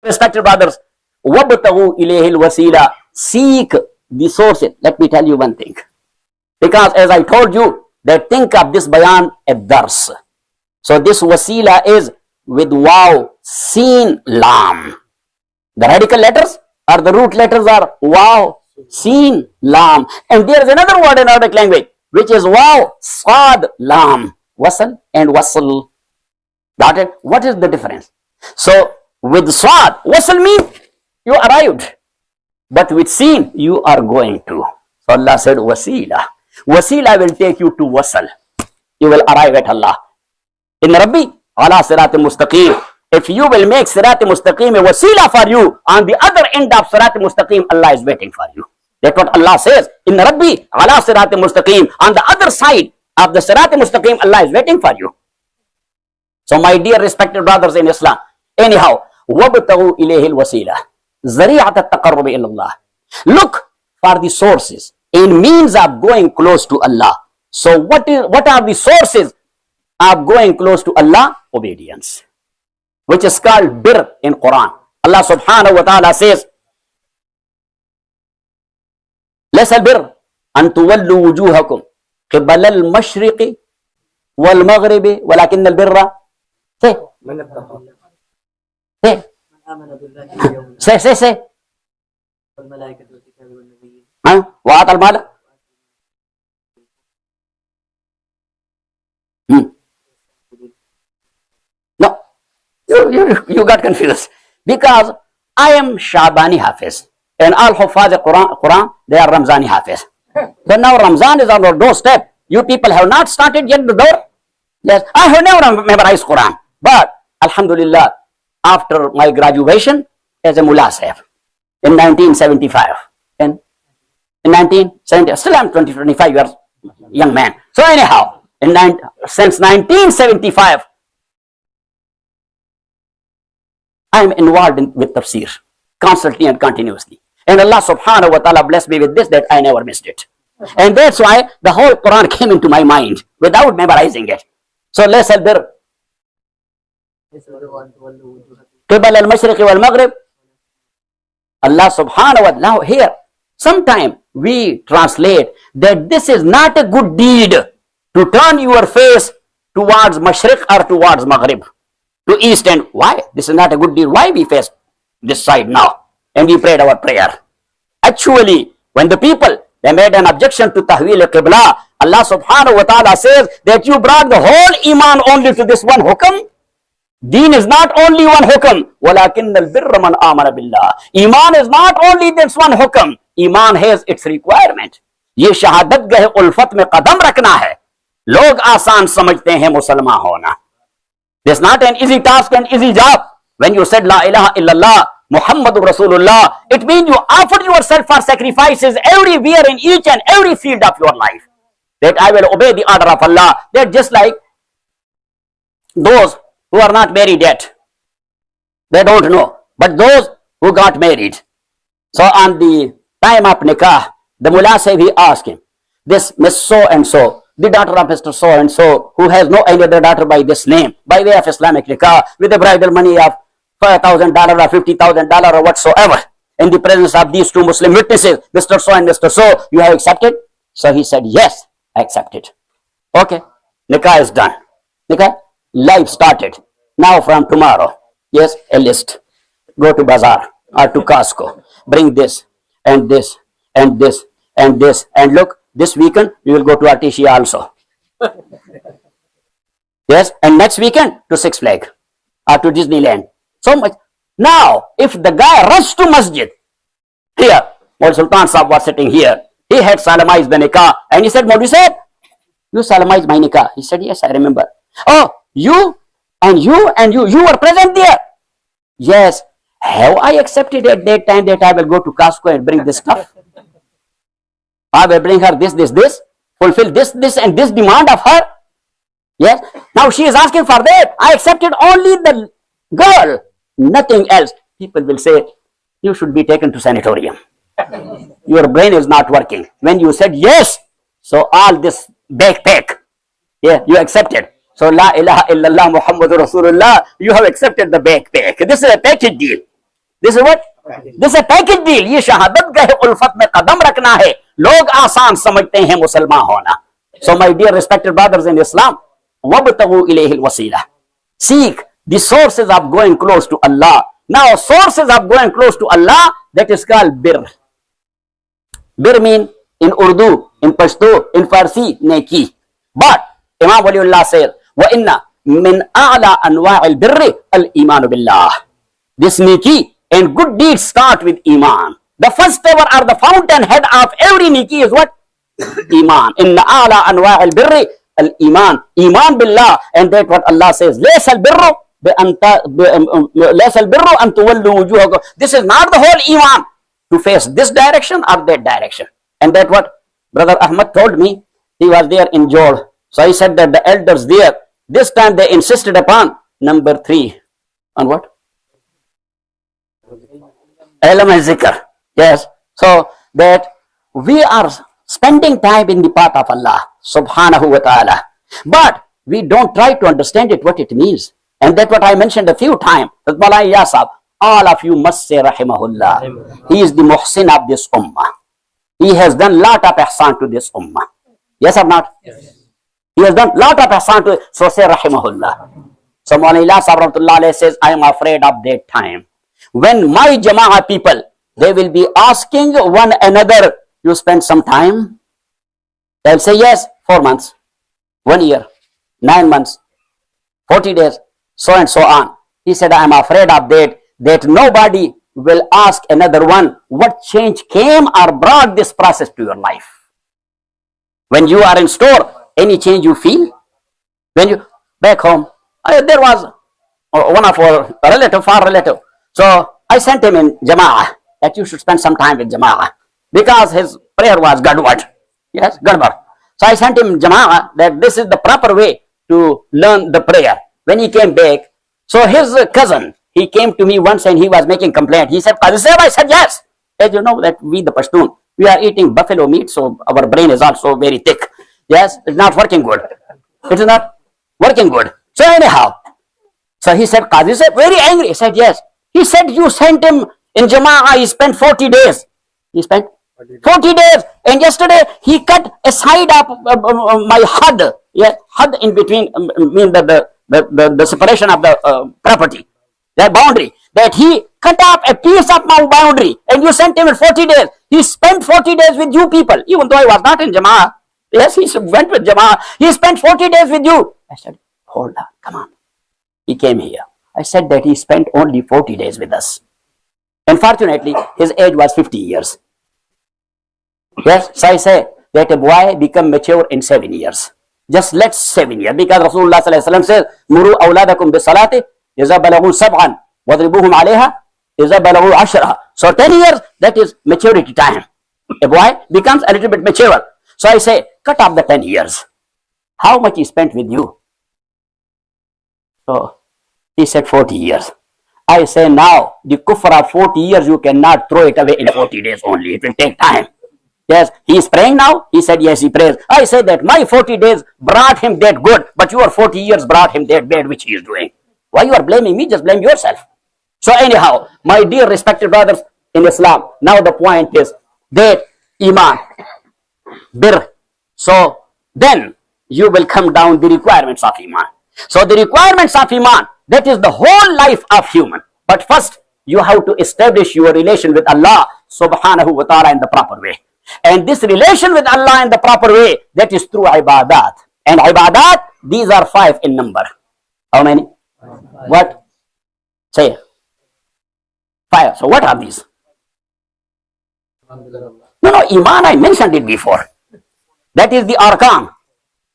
Respected brothers, وَابْتَغُوا إِلَيْهِ الْوَسِيلَةِ, seek the sources. Let me tell you one thing. Because as I told you, that think of this bayan a dars. So this wasila is with waw, sin, lam. The radical letters or the root letters are waw, sin, lam. And there is another word in Arabic language which is waw, sad, lam. Wasal and wasal. Got it? What is the difference? So with sad, wasal means you arrived. But with sin, you are going to. So Allah said wasila. Wasila will take you to wasal. You will arrive at Allah. In Rabbi, ala siratim mustaqim. If you will make siratim mustaqim a wasila for you, on the other end of siratim mustaqim, Allah is waiting for you. That's what Allah says. In Rabbi, ala siratim mustaqim. On the other side of the siratim mustaqim, Allah is waiting for you. So my dear respected brothers in Islam, anyhow, وَابْتَغُوا إِلَيْهِ الْوَسِيلَةِ زَرِيعَةَ التَّقَرُّبِ إِلَى اللَّهِ. Look for the sources in means of going close to Allah. So what are the sources of going close to Allah? Obedience, which is called bir in Quran. Allah subhanahu wa ta'ala says, لَيْسَ الْبِرُّ أَن تُوَلُّوا وُجُوهَكُمْ قِبَلَ الْمَشْرِقِ وَالْمَغْرِبِ وَلَكِنَّ الْبِرَّ say وَآتَى الْمَالَ. No, you got confused because I am Shabani Hafiz and all Hufaz Quran they are Ramzani Hafiz. So now Ramzan is on our doorstep. You people have not started yet the door. Yes, I have never memorized Quran, but Alhamdulillah, after my graduation as a Mullah Sahib in 1975, in 1970, still I'm 25 years young man. So anyhow, since 1975, I'm involved with tafsir constantly and continuously. And Allah subhanahu wa ta'ala blessed me with this that I never missed it. And that's why the whole Quran came into my mind without memorizing it. So let's help there. قِبَلَ الْمَشْرِقِ وَالْمَغْرِبِ. Allah subhanahu wa ta'ala, now here, sometime we translate that this is not a good deed to turn your face towards Mashriq or towards Maghrib, to east and why? This is not a good deed. Why we face this side now? And we prayed our prayer. Actually, when the people, they made an objection to Tahwil al-Qibla, Allah subhanahu wa ta'ala says that you brought the whole Iman only to this one hukam. Deen is not only one hukam. وَلَكِنَّ الْبِرَّ مَنْ آمَنَ بِاللَّهِ. Iman is not only this one hukam. Iman has its requirement. ये शहादत गहे उल्फत में कदम रखना है. लोग आसान समझते हैं मुसलमान होना. It's not an easy task and easy job. When you said La ilaha illallah Muhammadur Rasulullah, it means you offered yourself for sacrifices everywhere in each and every field of your life. That I will obey the order of Allah. They're just like those who are not married yet. They don't know. But those who got married. So on the time of nikah, the mullah said, he asked him, this Miss so and so, the daughter of Mr. so and so, who has no any other daughter by this name, by way of Islamic nikah, with a bridal money of $5,000 or $50,000 or whatsoever, in the presence of these two Muslim witnesses, Mr. so and Mr. so, you have accepted? So he said, yes, I accepted. Okay, nikah is done. Nikah, life started. Now from tomorrow, yes, a list. Go to Bazaar or to Costco. Bring this and this and this and this. And look, this weekend we will go to Artesia also. Yes, and next weekend to Six Flags or to Disneyland. So much. Now, if the guy rushed to masjid, here, Maul Sultan Sahib was sitting here. He had solemnized the nikah and he said, Maulvi Sahib, you solemnized my nikah. He said, yes, I remember. Oh, you and you were present there. Yes. Have I accepted at that time that I will go to Costco and bring this stuff? I will bring her this, fulfill this and this demand of her. Yes. Now she is asking for that. I accepted only the girl, nothing else. People will say, you should be taken to sanatorium. Your brain is not working. When you said yes, so all this backpack, yeah, you accepted. So La ilaha illallah Muhammadur Rasulullah, you have accepted the backpack. This is a package deal. This is what? This is a package deal. ये शहादत गए उल्फत में कदम रखना है. लोग आसान समझते हैं मुसलमान होना. So my dear respected brothers in Islam, وَابْتَغُوا إِلَيْهِ الْوَسِيلَةِ. Seek the sources of going close to Allah. Now sources of going close to Allah, that is called birr. Bir mean in Urdu, in Pashto, in Farsi, neki. But Imam Waliullah says, وَإِنَّ مِنْ أَعْلَى أَنْوَاعِ الْبِرِّ الْإِيمَانُ بِاللَّهِ. This neki and good deeds start with Iman. The first ever or the fountainhead of every neki is what? Iman. إِنَّ أَعْلَى أَنْوَاعِ الْبِرِّ الْإِيمَانُ. Iman billah. And that's what Allah says. لَيْسَ الْبِرُّ أَن تُوَلُّوا وُجُوهَكُمْ. This is not the whole Iman, to face this direction or that direction. And that what Brother Ahmad told me. He was there in Jod. So he said that the elders there, this time they insisted upon number 3. On what? Ilm and zikr. Yes. So that we are spending time in the path of Allah subhanahu wa ta'ala. But we don't try to understand it, what it means. And that's what I mentioned a few times. That Malai Yasab, all of you must say rahimahullah. He is the muhsin of this ummah. He has done lot of ihsan to this ummah. Yes or not? Yes. He has done lot of ihsan to it. So say rahimahullah. So Malai Yasab rahmatullah alayhi says, I am afraid of that time when my jama'ah people, they will be asking one another, you spend some time? They'll say yes, 4 months, 1 year, 9 months, 40 days, so and so on. He said, I am afraid of that nobody will ask another one what change came or brought this process to your life. When you are in store, any change you feel? When you back home, there was one of our far relative. So I sent him in Jama'ah that you should spend some time with Jama'ah because his prayer was Gadwad. Yes, Gadwad. So I sent him Jama'ah that this is the proper way to learn the prayer. When he came back, so his cousin, he came to me once and he was making complaint. He said, Qazi Sahib, I said yes. As you know that we the Pashtun, we are eating buffalo meat, so our brain is also very thick. Yes, it's not working good. It is not working good. So anyhow, so he said, Qazi Sahib, very angry. He said yes. He said you sent him in Jama'ah, he spent 40 days. He spent 40 days. And yesterday he cut a side of my had. Yeah, had in between, mean the separation of the property, that boundary. That he cut off a piece of my boundary and you sent him in 40 days. He spent 40 days with you people, even though I was not in Jama'ah. Yes, he went with Jama'ah. He spent 40 days with you. I said, hold on, come on. He came here. I said that he spent only 40 days with us. Unfortunately, his age was 50 years. Yes, so I say that a boy become mature in 7 years. Just let 7 years, because Rasulullah sallallahu alaihi wasallam says, "Muru awladakum bisalati iza balagu sab'an, wadribuhum alayha iza balagu ashra." So 10 years, that is maturity time. A boy becomes a little bit mature. So I say, cut off the 10 years. How much he spent with you? So he said 40 years. I say now, the kufr of 40 years, you cannot throw it away in 40 days only. It will take time. Yes, he is praying now. He said, yes, he prays. I say that my 40 days brought him that good, but your 40 years brought him that bad, which he is doing. Why you are blaming me? Just blame yourself. So anyhow, my dear respected brothers in Islam, now the point is that Iman, Bir. So then you will come down the requirements of Iman. So the requirements of Iman, that is the whole life of human. But first, you have to establish your relation with Allah subhanahu wa ta'ala in the proper way. And this relation with Allah in the proper way, that is through ibadat. And ibadat, these are 5 in number. How many? What? Say. 5. So what are these? No, Iman, I mentioned it before. That is the arkan.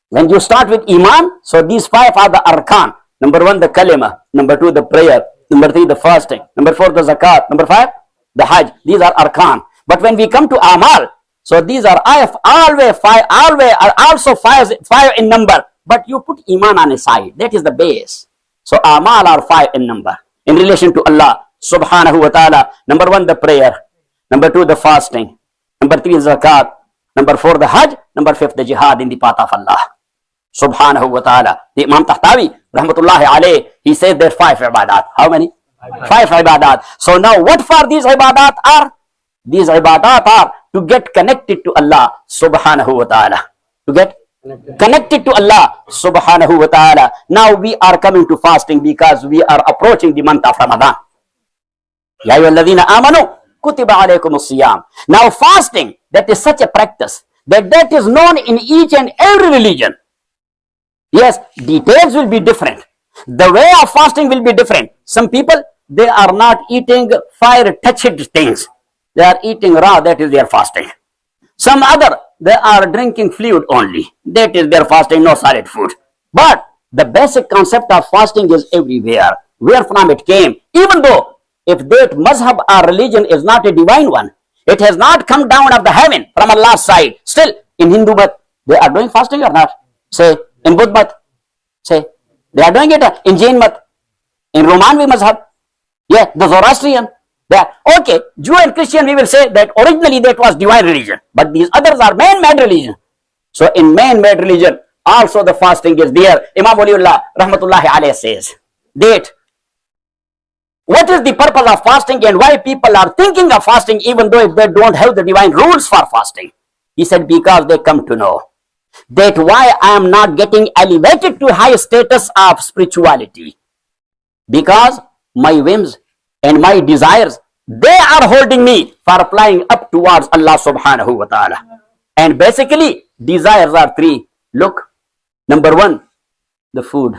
When you start with Iman, so these 5 are the arkan. Number 1, the kalima. Number 2, the prayer. Number 3, the fasting. Number 4, the zakat. Number 5, the hajj. These are arkan. But when we come to amal, so these are always 5, also 5 in number. But you put Iman on a side. That is the base. So amal are 5 in number. In relation to Allah subhanahu wa ta'ala. Number 1, the prayer. Number 2, the fasting. Number 3, zakat. Number 4, the hajj. Number 5, the jihad in the path of Allah subhanahu wa ta'ala. The Imam Tahtawi, rahmatullahi alayh, he said there 5 ibadat. How many? Five ibadat. So now what for these ibadat are? These ibadat are to get connected to Allah subhanahu wa ta'ala. To get connected to Allah subhanahu wa ta'ala. Now we are coming to fasting because we are approaching the month of Ramadan. Ya ayyuhalladhina amanu kutiba alaykumus siyam. Now fasting, that is such a practice that is known in each and every religion. Yes, details will be different. The way of fasting will be different. Some people, they are not eating fire-touched things. They are eating raw, that is their fasting. Some other, they are drinking fluid only. That is their fasting, no solid food. But the basic concept of fasting is everywhere. Where from it came, even though if that mazhab or religion is not a divine one, it has not come down of the heaven from Allah's side. Still, in Hindu Math, they are doing fasting or not? Say, in Buddha Math, say, they are doing it. In Jain Math, in Romanvi mazhab, yeah, the Zoroastrian. That okay, Jew and Christian, we will say that originally that was divine religion, but these others are man-made religion. So in man-made religion, also the fasting is there. Imam Waliullah rahmatullahi alayhi says that what is the purpose of fasting and why people are thinking of fasting even though if they don't have the divine rules for fasting? He said because they come to know that why I am not getting elevated to high status of spirituality, because my whims and my desires, they are holding me for flying up towards Allah subhanahu wa ta'ala. And basically, desires are three. Look, number one, the food.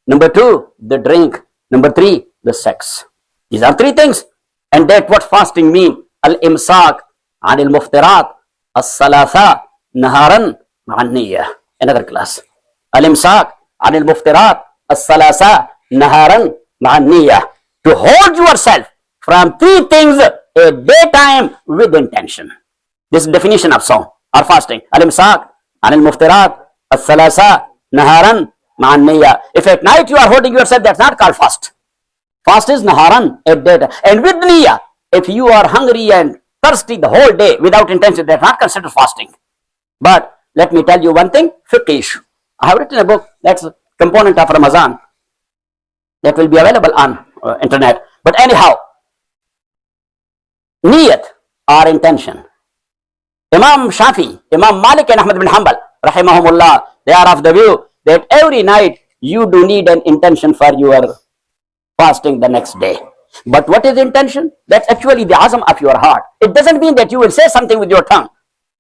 Number two, the drink. Number three, the sex. These are three things. And that's what fasting means. Al-imsak, anil muftirat, as-salatha, naharan, ma'an-niyya. Another class. Al-imsak, anil muftirat, as-salatha, naharan, ma'an-niyya. To hold yourself from three things a daytime with intention. This is definition of sawm or fasting. Al-imsak, anil muftirat, as-salasa, naharan, ma'an niyya. If at night you are holding yourself, that's not called fast. Fast is naharan, at daytime. And with niyya, if you are hungry and thirsty the whole day without intention, that's not considered fasting. But let me tell you one thing, fiqh issue. I have written a book that's a component of Ramadan that will be available on internet. But anyhow, niyat or intention. Imam Shafi, Imam Malik and Ahmad bin Hanbal, rahimahumullah, they are of the view that every night you do need an intention for your fasting the next day. But what is intention? That's actually the azam of your heart. It doesn't mean that you will say something with your tongue.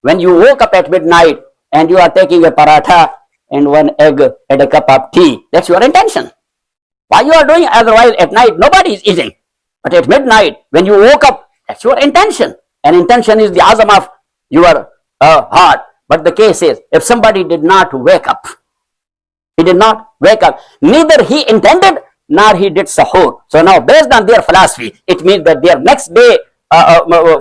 When you woke up at midnight and you are taking a paratha and one egg and a cup of tea, that's your intention. Why you are doing? Otherwise at night nobody is eating. But at midnight when you woke up, that's your intention. And intention is the azam of your heart. But the case is, if somebody did not wake up, he did not wake up, neither he intended nor he did sahur. So now based on their philosophy, it means that their next day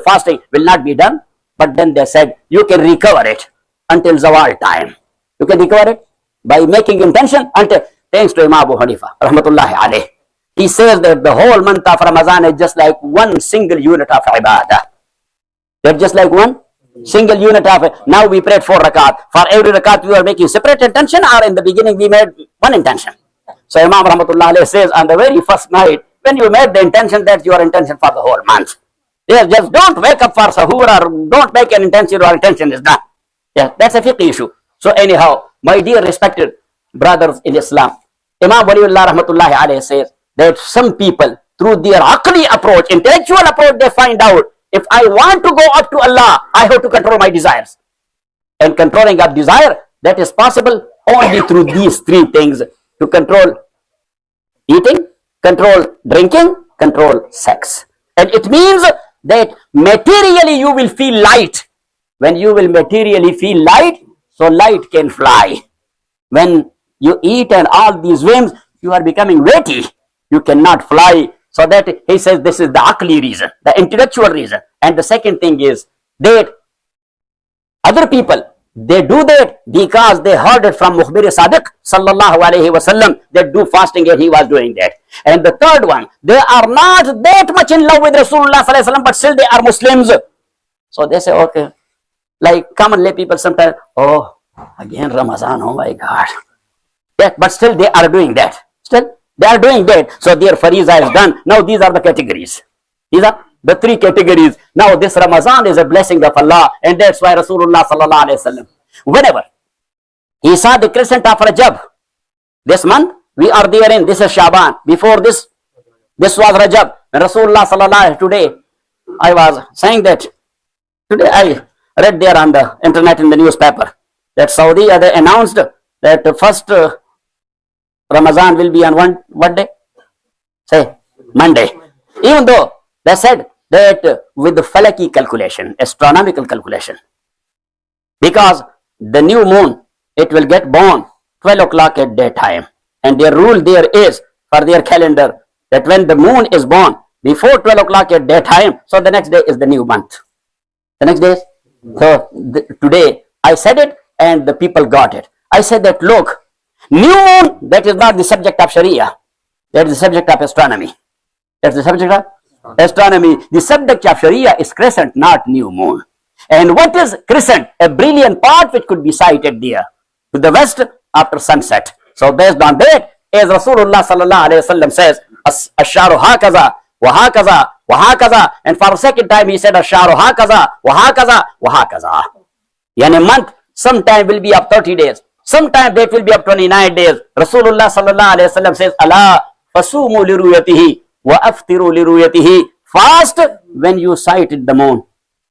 fasting will not be done. But then they said you can recover it until zawal time. You can recover it by making intention until. Thanks to Imam Abu Hanifa, rahmatullahi alayh. He says that the whole month of Ramadan is just like one single unit of ibadah. They're just like one single unit of it. Now we prayed 4 rakat. For every rakat we are making separate intention, or in the beginning we made one intention. So Imam rahmatullahi alayh says on the very first night, when you made the intention, that's your intention for the whole month. Yes, just don't wake up for sahur or don't make an intention, your intention is done. Yeah, that's a fiqh issue. So anyhow, my dear respected brothers in Islam, Imam Waliullah rahmatullahi alayhi says that some people through their aqli approach, intellectual approach, they find out if I want to go up to Allah, I have to control my desires. And controlling of desire, that is possible only through these three things: to control eating, control drinking, control sex. And it means that materially you will feel light. When you will materially feel light, so light can fly. When you eat and all these whims, you are becoming weighty. You cannot fly. So that he says this is the aqli reason, the intellectual reason. And the second thing is that other people, they do that because they heard it from Mukhbir Sadiq sallallahu alayhi wasallam that do fasting, and he was doing that. And the third one, they are not that much in love with Rasulullah sallallahu alayhi wasallam, but still they are Muslims. So they say, okay, like common lay people sometimes, oh, again Ramadan, oh my God. Yeah, but still they are doing that. Still They are doing that. So their fariza is done. Now these are the categories. These are the three categories. Now this Ramadan is a blessing of Allah, and that's why Rasulullah sallallahu alaihi wasallam, whenever he saw the crescent of Rajab, this month we are there in, this is Shaban. Before this was Rajab. And Rasulullah sallallahu alaihi wasallam, today I was saying that, today I read there on the internet in the newspaper that Saudi they announced that the first Ramadan will be on what day? Say Monday. Even though they said that with the falaki calculation, astronomical calculation, because the new moon, it will get born 12 o'clock at daytime, and their rule there is for their calendar that when the moon is born before 12 o'clock at daytime, so the next day is the new month. The next day. So today I said it and the people got it. I said that look, new moon, that is not the subject of Sharia. That is the subject of astronomy. That's the subject of astronomy. The subject of Sharia is crescent, not new moon. And what is crescent? A brilliant part which could be sighted there to the west after sunset. So based on that, as Rasulullah sallallahu alaihi wasallam says, Asharu hakaza, wa hakaza, wa hakaza. And for a second time he said Asharu hakaza, wa hakaza, wa hakaza. Yani a month, sometime will be up 30 days. Sometime that will be up 29 days. Rasulullah sallallahu alaihi wasallam says, Allah fasumu liruyatihi wa aftiru liruyatihi. Fast when you sighted the moon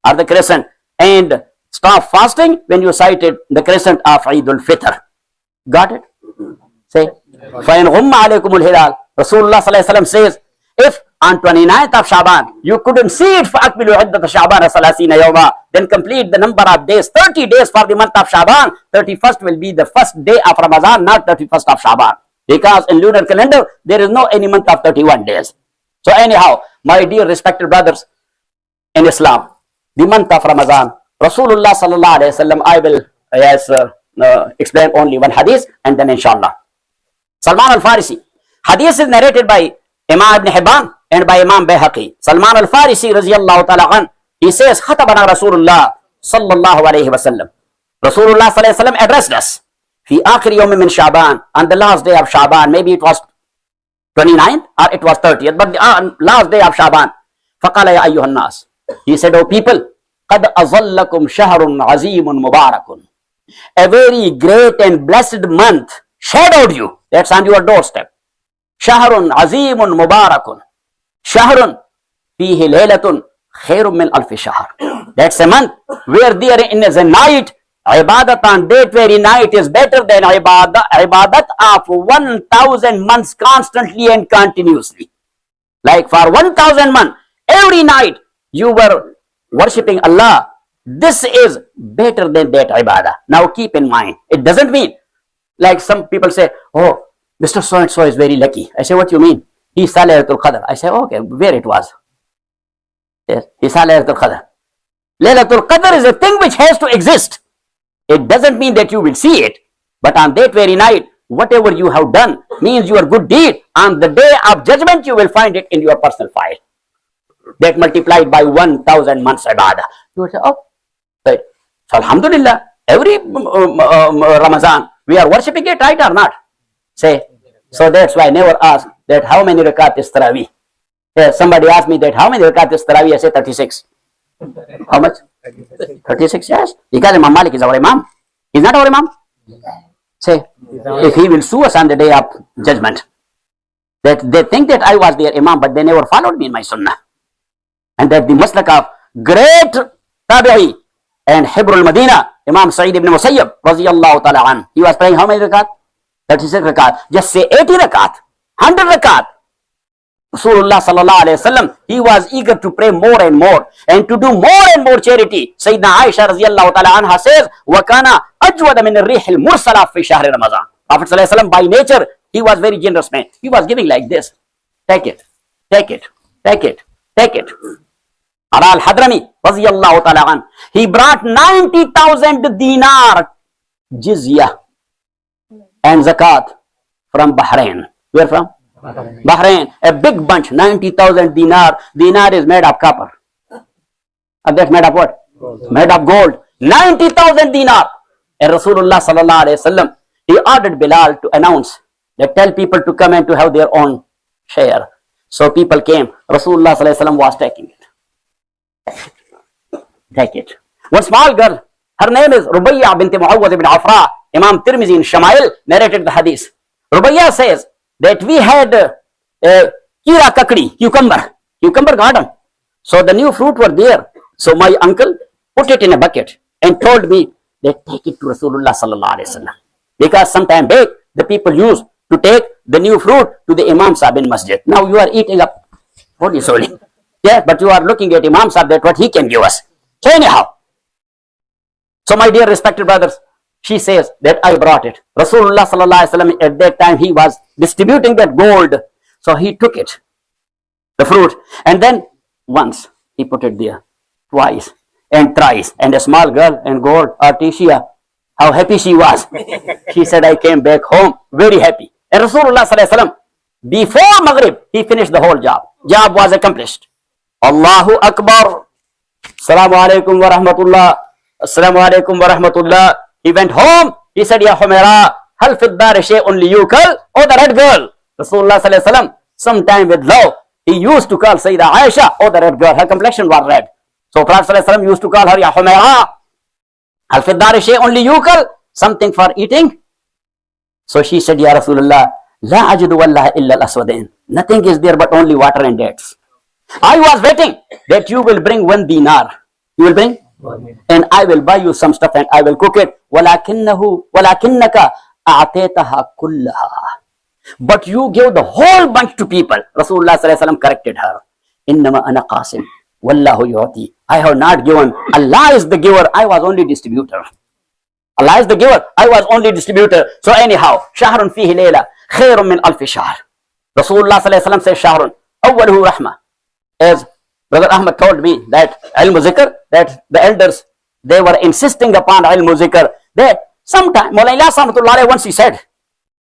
or the crescent, and stop fasting when you sighted the crescent of Eid al-Fitr. Got it? Say, فَإِنْ غُمَّ عَلَيْكُمُ الْهِلَالِ. Rasulullah sallallahu alaihi wasallam says, if on 29th of Shaban you couldn't see it, فَأَكْمِلُوا عِدَّةَ شَعْبَانَ ثَلَاثِينَ يَوْمًا, then complete the number of days, 30 days for the month of Shaban. 31st will be the first day of Ramadan, not 31st of Shaban, because in lunar calendar there is no any month of 31 days. So anyhow, my dear respected brothers in Islam, the month of Ramadan, Rasulullah sallallahu alaihi wasallam, I will explain only one hadith and then inshallah. Salman al-Farisi, hadith is narrated by Imam Ibn Hibban and by Imam Bayhaqi. Salman al-Farisi radiyallahu ta'ala an, he says, Khatabana Rasulullah sallallahu alayhi wasallam. Rasulullah sallallahu alayhi wasallam addressed us. Fi akhir yawm min Shaban, on the last day of Shaban, maybe it was 29th or it was 30th, but the last day of Shaban. Faqala ya ayyuhan nas. He said, oh people, qad azallakum shahrun azimun mubarakun. A very great and blessed month shadowed you. That's on your doorstep. Shahrun azimun mubarakun. Shahrun fihi laylatun khairun min alfi shahr. That's a month where there is a night. Ibadat on that very night is better than ibadat of 1,000 months constantly and continuously. Like for 1,000 months, every night you were worshipping Allah. This is better than that ibadah. Now keep in mind, it doesn't mean like some people say, oh, Mr. So-and-so is very lucky. I say, what do you mean? He saw Laylatul Qadr. I say, okay, where it was? Yes, he saw Laylatul Qadr. Laylatul Qadr is a thing which has to exist. It doesn't mean that you will see it, but on that very night, whatever you have done means your good deed. On the day of judgment, you will find it in your personal file. That multiplied by 1,000 months ibadah. You will say, oh, right. So alhamdulillah, every Ramadan, we are worshipping it, right or not? Say, so that's why I never ask that how many rakat is Tarawih. Yeah, somebody asked me that how many rakat is Tarawih, I say 36. How much? 36, yes. Because Imam Malik is our Imam. He's not our Imam. Say, if he will sue us on the day of judgment, that they think that I was their Imam, but they never followed me in my Sunnah. And that the maslak of great Tabi'i and Hibrul Madina, Imam Sa'id ibn Musayyab, radiyallahu ta'ala an, he was praying how many rakat? 36 rakat. Just say 80 rakat, 100 rakat. Rasulullah sallallahu alayhi wasallam, he was eager to pray more and more and to do more and more charity. Sayyidina Aisha radiyallahu ta'ala anha says, وَكَانَ أَجْوَدَ مِنَ الرِّيحِ الْمُرْسَلَةِ فِي شَهْرِ رَمَضَانِ. Prophet sallallahu alayhi wasallam, by nature, he was very generous man. He was giving like this. Take it, take it, take it, take it. Ala al-Hadrami radiyallahu ta'ala an, he brought 90,000 dinar jizya and zakat from Bahrain. Where from? Bahrain. A big bunch, 90,000 dinar. Dinar is made of copper. And that's made of what? Gold. Made of gold. 90,000 dinar. And Rasulullah sallallahu alayhi wasallam, he ordered Bilal to announce They tell people to come and to have their own share. So people came. Rasulullah sallallahu alaihi wasallam was taking it. Take it. One small girl, her name is Rubayya bint Muawwaz ibn Afra. Imam Tirmizi in Shama'il narrated the hadith. Rubayya says that we had kira kakdi, cucumber garden. So the new fruit were there. So my uncle put it in a bucket and told me that take it to Rasulullah sallallahu alaihi wasallam. Because sometime back the people used to take the new fruit to the Imam Sabbe in Masjid. Now you are eating up what is holy. Yeah, but you are looking at Imam Sabbe that what he can give us. So anyhow, so my dear respected brothers, she says that I brought it. Rasulullah sallallahu alaihi wasallam at that time he was distributing that gold. So he took it, the fruit, and then once he put it there, twice and thrice, and a small girl and gold, Artesia, how happy she was. She said, I came back home very happy. And Rasulullah sallallahu alaihi wasallam, before Maghrib, he finished the whole job. Job was accomplished. Allahu Akbar. Assalamu alaikum wa rahmatullah. Assalamu alaikum wa rahmatullah. He went home. He said, Ya Humaira, hal fid dar shay'un liyukal? Oh, the red girl. Rasulullah sallallahu alaihi wasallam, sometime with love, he used to call Sayyidah Aisha, oh, the red girl. Her complexion was red. So Prophet sallallahu alaihi wasallam used to call her, Ya Humaira, hal fid dar shay'un liyukal? Something for eating? So she said, Ya Rasulullah, la ajidu wallahi illa al-aswadain. Nothing is there but only water and dates. I was waiting that you will bring 1 dinar. You will bring? And I will buy you some stuff and I will cook it. وَلَكِنَّكَ أَعْتَيْتَهَا كُلَّهَا. But you gave the whole bunch to people. Rasulullah sallallahu alaihi wasallam corrected her. إِنَّمَا أَنَا قَاسِمٌ وَاللَّهُ يُعْطِي. I have not given. Allah is the giver. I was only distributor. Allah is the giver. I was only distributor. So anyhow, شَهْرٌ فِيهِ لَيْلَةٌ خَيْرٌ مِّنْ أَلْفِ شَهْرٍ. Rasulullah sallallahu alaihi wasallam says شَهْرٌ أَوَّلُهُ رَحْمَةٌ. As Brother Ahmad told me that ilm zikr, that the elders, they were insisting upon ilm zikr. They sometime, Mawlana Samatullah once he said,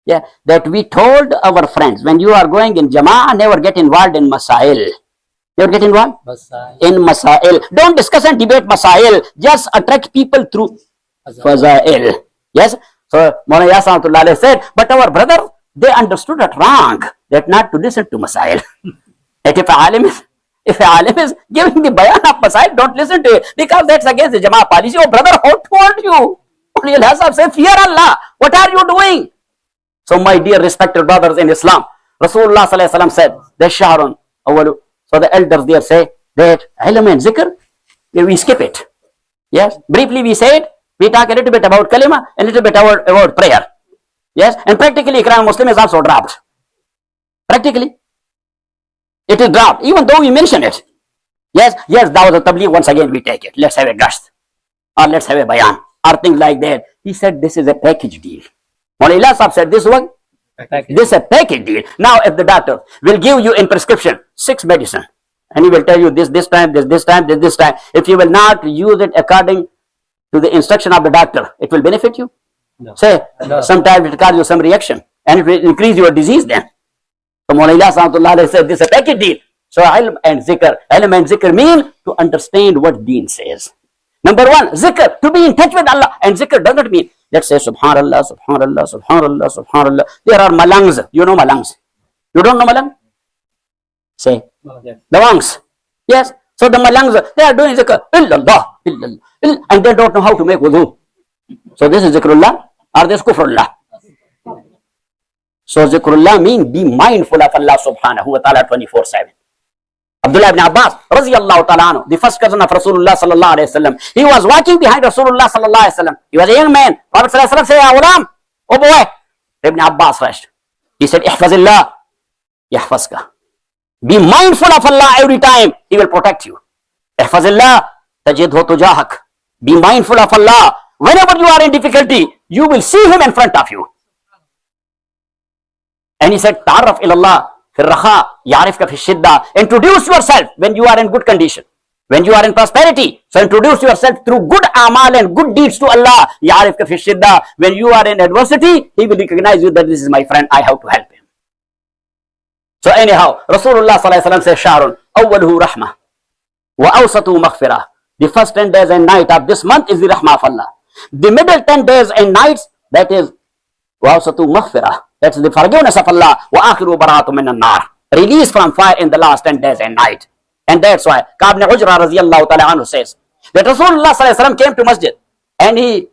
yeah, that we told our friends, when you are going in Jumma, never get involved in masail. Never get involved in masail. Don't discuss and debate masail. Just attract people through fazail. Yes. So Mawlana Samatullah said, but our brother, they understood it wrong, that not to listen to masail. That if a alim is giving the bayan of masail, don't listen to it, because that's against the Jama'ah policy. Oh brother, who told you? Only Allah said, fear Allah. What are you doing? So my dear respected brothers in Islam, Rasulullah sallallahu alaihi wasallam said, that shahrun awwalu. So the elders there say that ilm and zikr, we skip it. Yes, briefly we said, we talk a little bit about kalima, a little bit about prayer. Yes, and practically Ikram Muslim is also dropped. Practically. It is dropped, even though we mention it. Yes, that was a tabligh, once again we take it. Let's have a gust, or let's have a bayan, or things like that. He said this is a package deal. Mawlana Sahib said this one, this is a package deal. Now if the doctor will give you in prescription 6 medicine, and he will tell you this time, this time, this time. If you will not use it according to the instruction of the doctor, it will benefit you? No. Say, no. Sometimes it cause you some reaction, and it will increase your disease then. So Mawlana Samatullah said this is a package deal. So ilm and zikr mean to understand what deen says. Number 1, zikr, to be in touch with Allah. And zikr does not mean, let's say subhanallah, subhanallah, subhanallah, subhanallah. There are malangs. You know malangs? You don't know malang? Say, the wangs. Yes. So the malangs, they are doing zikr, illallah, illallah, and they don't know how to make wudu. So this is zikrullah, or this kufrullah. So zikrullah means be mindful of Allah subhanahu wa ta'ala 24/7. Abdullah ibn Abbas, raziyallahu ta'ala, the first cousin of Rasulullah sallallahu alayhi wa sallam, he was walking behind Rasulullah sallallahu alayhi wa sallam. He was a young man. Prophet sallallahu alayhi wa sallam said, Ya ghulam, oh boy. Ibn Abbas rushed. He said, Ihfazillah, yahfazka. Be mindful of Allah every time. He will protect you. Ihfazillah, tajidhu tujahak. Be mindful of Allah. Whenever you are in difficulty, you will see Him in front of you. And he said, Ta'arraf ilallah fi rakha, ya'rifka fi shidda. Introduce yourself when you are in good condition. When you are in prosperity. So introduce yourself through good amal and good deeds to Allah. Ya'rifka fi shidda. When you are in adversity, He will recognize you that this is my friend, I have to help him. So anyhow, Rasulullah sallallahu alaihi wasallam says, Shahrun, awwaluhu rahmah, wa awsatuhu maghfirah. The first 10 days and night of this month is the rahmah of Allah. The middle 10 days and nights, that is وَأَوْسَطُ مَغْفِرَةً. That's the forgiveness of Allah. وَآخِرُ بَرَاءَةٌ مِنَ النَّارِ. Release from fire in the last 10 days and night. And that's why Ka'b ibn Ujra radiyallahu ta'ala anhu says that Rasulullah sallallahu alaihi wasallam came to masjid and he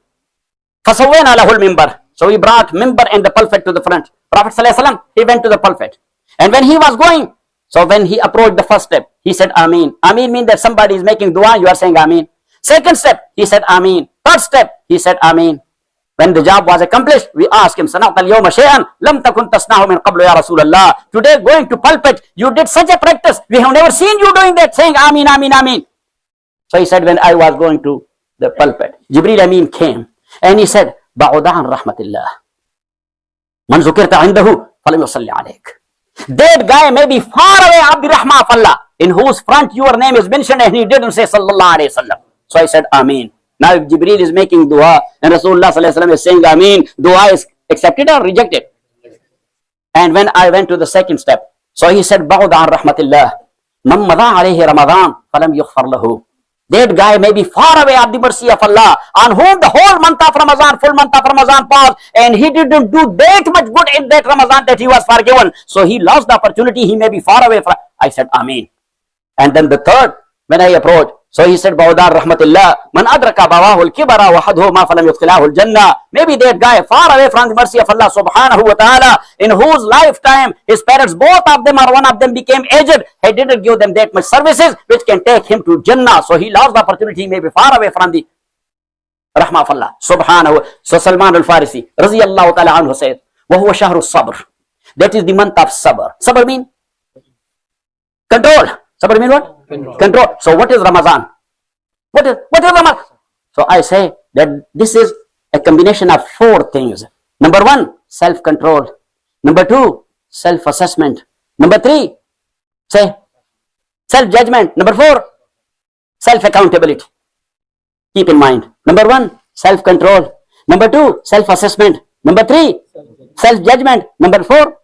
فَسَوَّيْنَا لَهُ الْمِنْبَرِ. So he brought mimbar and the pulpit to the front. Prophet sallallahu alaihi wasallam, he went to the pulpit. And when he was going, so when he approached the first step, he said Ameen. Ameen means that somebody is making dua, you are saying Ameen. Second step, he said Ameen. Third step, he said Ameen. When the job was accomplished, we asked him, Sanat al-yawma shay'an, lam takun tasnahu min qablu ya Rasulallah. Today going to pulpit, you did such a practice. We have never seen you doing that, saying Ameen, Ameen, Ameen. So he said, when I was going to the pulpit, Jibreel Amin came and he said, Ba'udan rahmatillah. Man zukirta indahu, falam yusalli alayk. That guy may be far away of the rahmah of Allah, in whose front your name is mentioned and he didn't say sallallahu alayhi wasallam. So I said Ameen. Now if Jibreel is making dua and Rasulullah sallallahu alaihi wasallam is saying Ameen, dua is accepted or rejected? And when I went to the second step, so he said Ba'ud an rahmatillah. Man madha alayhi Ramadan falam yughfar lahu. That guy may be far away of the mercy of Allah, on whom the whole month of Ramadan, full month of Ramadan passed, and he didn't do that much good in that Ramadan that he was forgiven. So he lost the opportunity, he may be far away from. I said Ameen. And then the third, when I approached, so he said, Ba'udar rahmatillah, man adraka bawahu al-kibara wa hadhu ma falam yudkhilahu al-jannah. Maybe that guy far away from the mercy of Allah subhanahu wa ta'ala, in whose lifetime his parents, both of them or one of them became aged. He didn't give them that much services which can take him to Jannah. So he lost the opportunity, he may be far away from the rahmah of Allah subhanahu. So Salman al-Farisi radiyallahu ta'ala anhu said, wa huwa shahru sabr. That is the month of sabr. Sabr mean control. Sabr mean what? Control. So what is Ramadan? What is Ramadan? So I say that this is a combination of four things. Number one, self-control. Number two, self-assessment. Number three, say self-judgment. Number four, self-accountability. Keep in mind. Number one, self-control. Number two, self-assessment. Number three, self-judgment. Number four,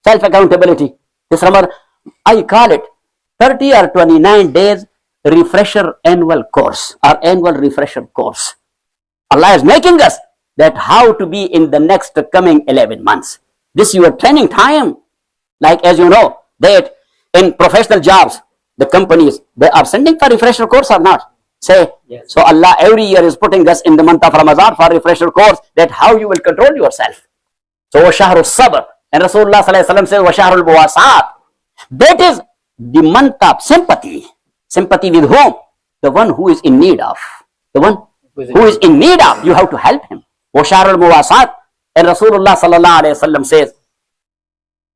self-accountability. This Ramadan, I call it 30 or 29 days refresher annual course or annual refresher course. Allah is making us that how to be in the next coming 11 months. This your training time. Like as you know that in professional jobs, the companies, they are sending for refresher course or not? Say, yes. So Allah every year is putting us in the month of Ramadan for refresher course that how you will control yourself. So وَشَهْرُ الصَّبْرِ, and Rasulullah sallallahu alaihi wasallam says وَشَهْرُ الْبُوَاسَاتِ. That is the month of sympathy. Sympathy with whom? The one who is in need of. The one who is in need of, you have to help him. وَشَهْرُ الْمُوَاسَاتِ. And Rasulullah sallallahu alayhi wasallam says,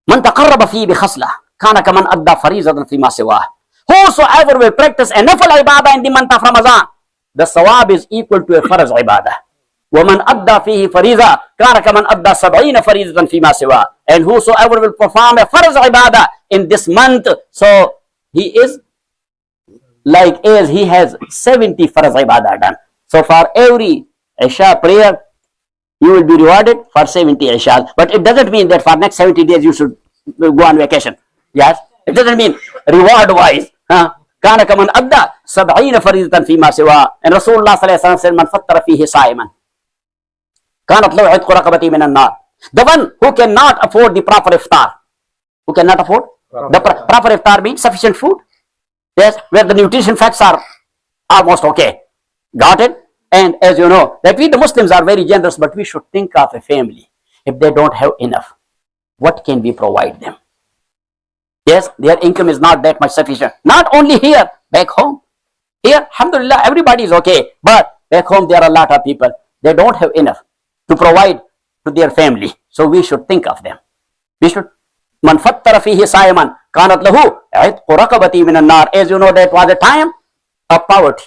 مَنْ تَقَرَّبَ فِيهِ بِخَصْلَةٍ كَانَ كَمَنْ أَدَّى فَرِيضَةً فِي مَا سِوَاهُ. Whosoever will practice a nafil ibadah in the month of Ramadan, the sawab is equal to a farz ibadah. وَمَنْ أَدَّى فِيهِ فَرِيضَةً كَانَ كَمَنْ أَدَّى 70 فَرِيضَةً فِي مَا سِوَاهُ. And whosoever will perform a farz ibadah in this month, so he is like as he has 70 farz ibadah done. So for every Isha prayer, you will be rewarded for 70 Ishas. But it doesn't mean that for next 70 days you should go on vacation. Yes? It doesn't mean reward-wise. كَانَ كَمَنْ أَدَّى 70 فَرِيضَةً فِي مَا سِوَاهُ. And Rasulullah sallallahu alaihi wasallam said, مَنْ فَطَّرَ فِيهِ صَائِمًا كَانَتْ لَهُ عِتْقُ رَقَبَةٍ مِنَ النَّارِ. The one who cannot afford the proper iftar. Who cannot afford? The proper iftar means sufficient food. Yes, where the nutrition facts are almost okay. Got it? And as you know, that we the Muslims are very generous, but we should think of a family. If they don't have enough, what can we provide them? Yes, their income is not that much sufficient. Not only here, back home. Here, alhamdulillah, everybody is okay. But back home, there are a lot of people. They don't have enough to provide to their family. So we should think of them. We should. Man fattara fihi saiman kanat lahu itqu raqabati min an-nar. As you know, that was a time of poverty.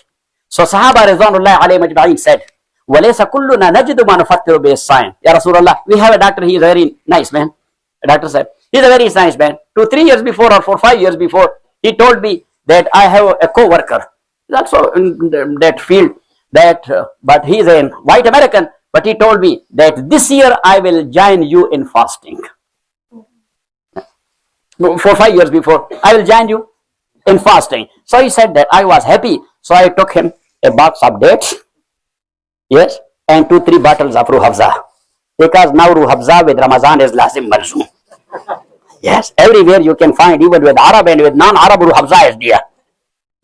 So Sahaba Rizwanullah alayhi majma'in said, وَلَيْسَ كُلُّنَا نَجِدُ مَا نُفَتِّرُ بِالصَّائِمِ. Ya Rasulullah, we have a doctor, he is a very nice man. The doctor said, he is a very nice man. 2-3 years before or 4-5 years before, he told me that I have a co-worker. He's also in that field, but he is a white American, but he told me that this year I will join you in fasting. 4-5 years before, I will join you in fasting. So he said that I was happy. So I took him a box of dates, yes, and 2-3 bottles of Ruh Hafza. Because now Ruh Hafza with Ramadan is lazim malzoom. Yes, everywhere you can find, even with Arab and with non-Arab, Ruh Hafza is there.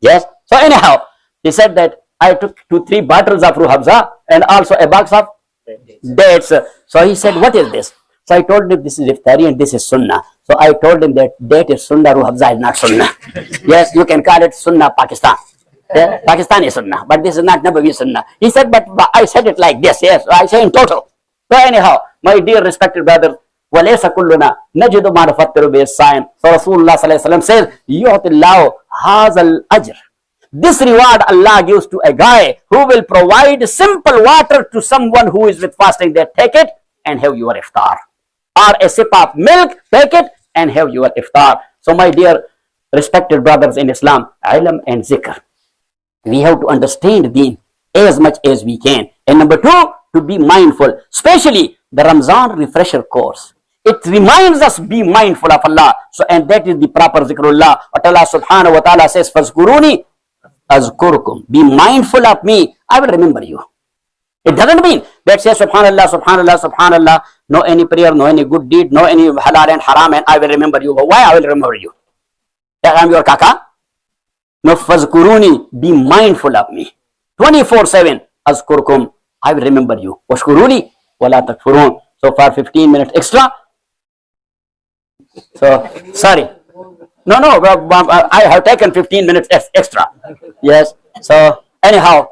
Yes. So anyhow, he said that I took 2-3 bottles of Ruh Hafza and also a box of dates. So he said, what is this? So I told him this is iftari and this is sunnah. So I told him that date is sunnah, Ruh Hafza is not sunnah. Yes, you can call it sunnah Pakistan. Yeah, Pakistani sunnah, but this is not Nabawi sunnah. He said, but I said it like this. Yes, I say in total. So anyhow, my dear respected brothers, وَلَيْسَ كُلُّنَا نَجِدُ مَا نُفَطِّرُ بِالصَّائِمِ. So Rasulullah sallallahu alaihi wasallam says, يُعْطِ اللَّهُ هَذَا الْأَجْرِ. This reward Allah gives to a guy who will provide simple water to someone who is with fasting. They take it and have your iftar. Or a sip of milk, take it and have your iftar. So my dear respected brothers in Islam, ilm and zikr. We have to understand deen as much as we can. And number 2, to be mindful, especially the Ramzan refresher course. It reminds us be mindful of Allah. So, and that is the proper zikrullah. What Allah subhanahu wa ta'ala says, Fazkuruni azkurkum. Be mindful of me, I will remember you. It doesn't mean that says subhanallah, subhanallah, subhanallah, no any prayer, no any good deed, no any halal and haram, and I will remember you. But why I will remember you? That I am your kaka? No, fazkuruni, be mindful of me. 24/7, azkurkum, I will remember you. Washkuruni, wala takfurun. So for 15 minutes extra. So, sorry. No, I have taken 15 minutes extra. Yes. So, anyhow,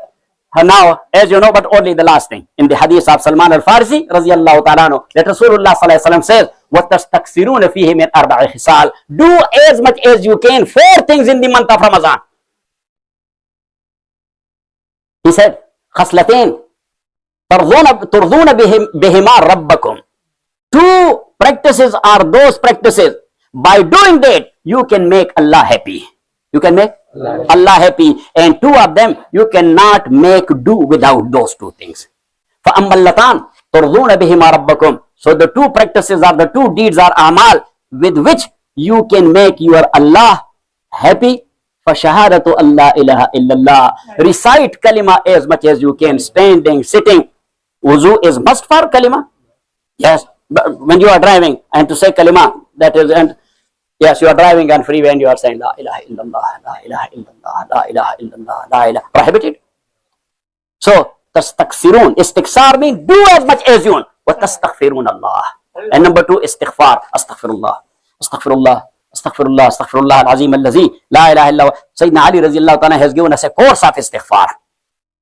now, as you know, but only the last thing. In the hadith of Salman al-Farsi, radiyallahu ta'ala, that Rasulullah sallallahu alaihi wasallam says, وَتَسْتَكْسِرُونَ فِيهِ مِنْ أَرْبَعِ خِصَالٍ. Do as much as you can 4 things in the month of Ramadan. He said, خَصْلَتين تُرْضُونَ بِهِمَا رَبَّكُمْ. 2 practices are those practices. By doing that, you can make Allah happy. You can make Allah happy. And 2 of them, you cannot make do without those 2 things. فَأَمَّلَّتَانْ تُرْضُونَ بِهِمَا رَبَّكُمْ. So the 2 practices are the 2 deeds are amal with which you can make your Allah happy. فَشَهَادَةُ اللَّهِ إِلَهَ إِلَّا اللَّهِ. Recite kalima as much as you can, standing, sitting. Wuzu is must for kalima. Yes, but when you are driving and to say kalima, that is, and yes, you are driving on freeway and you are saying La ilaha illallah, La ilaha illallah, La ilaha illallah, La ilaha. Prohibited. So, tastaksirun, istiksar means do as much as you want. Wa tastaghfirun Allah. And number 2, istighfar, astaghfirullah, astaghfirullah, astaghfirullah, astaghfirullah al-azim al-lazi, La ilaha illallah. Sayyidina Ali radiyallahu ta'ala has given us a course of istighfar.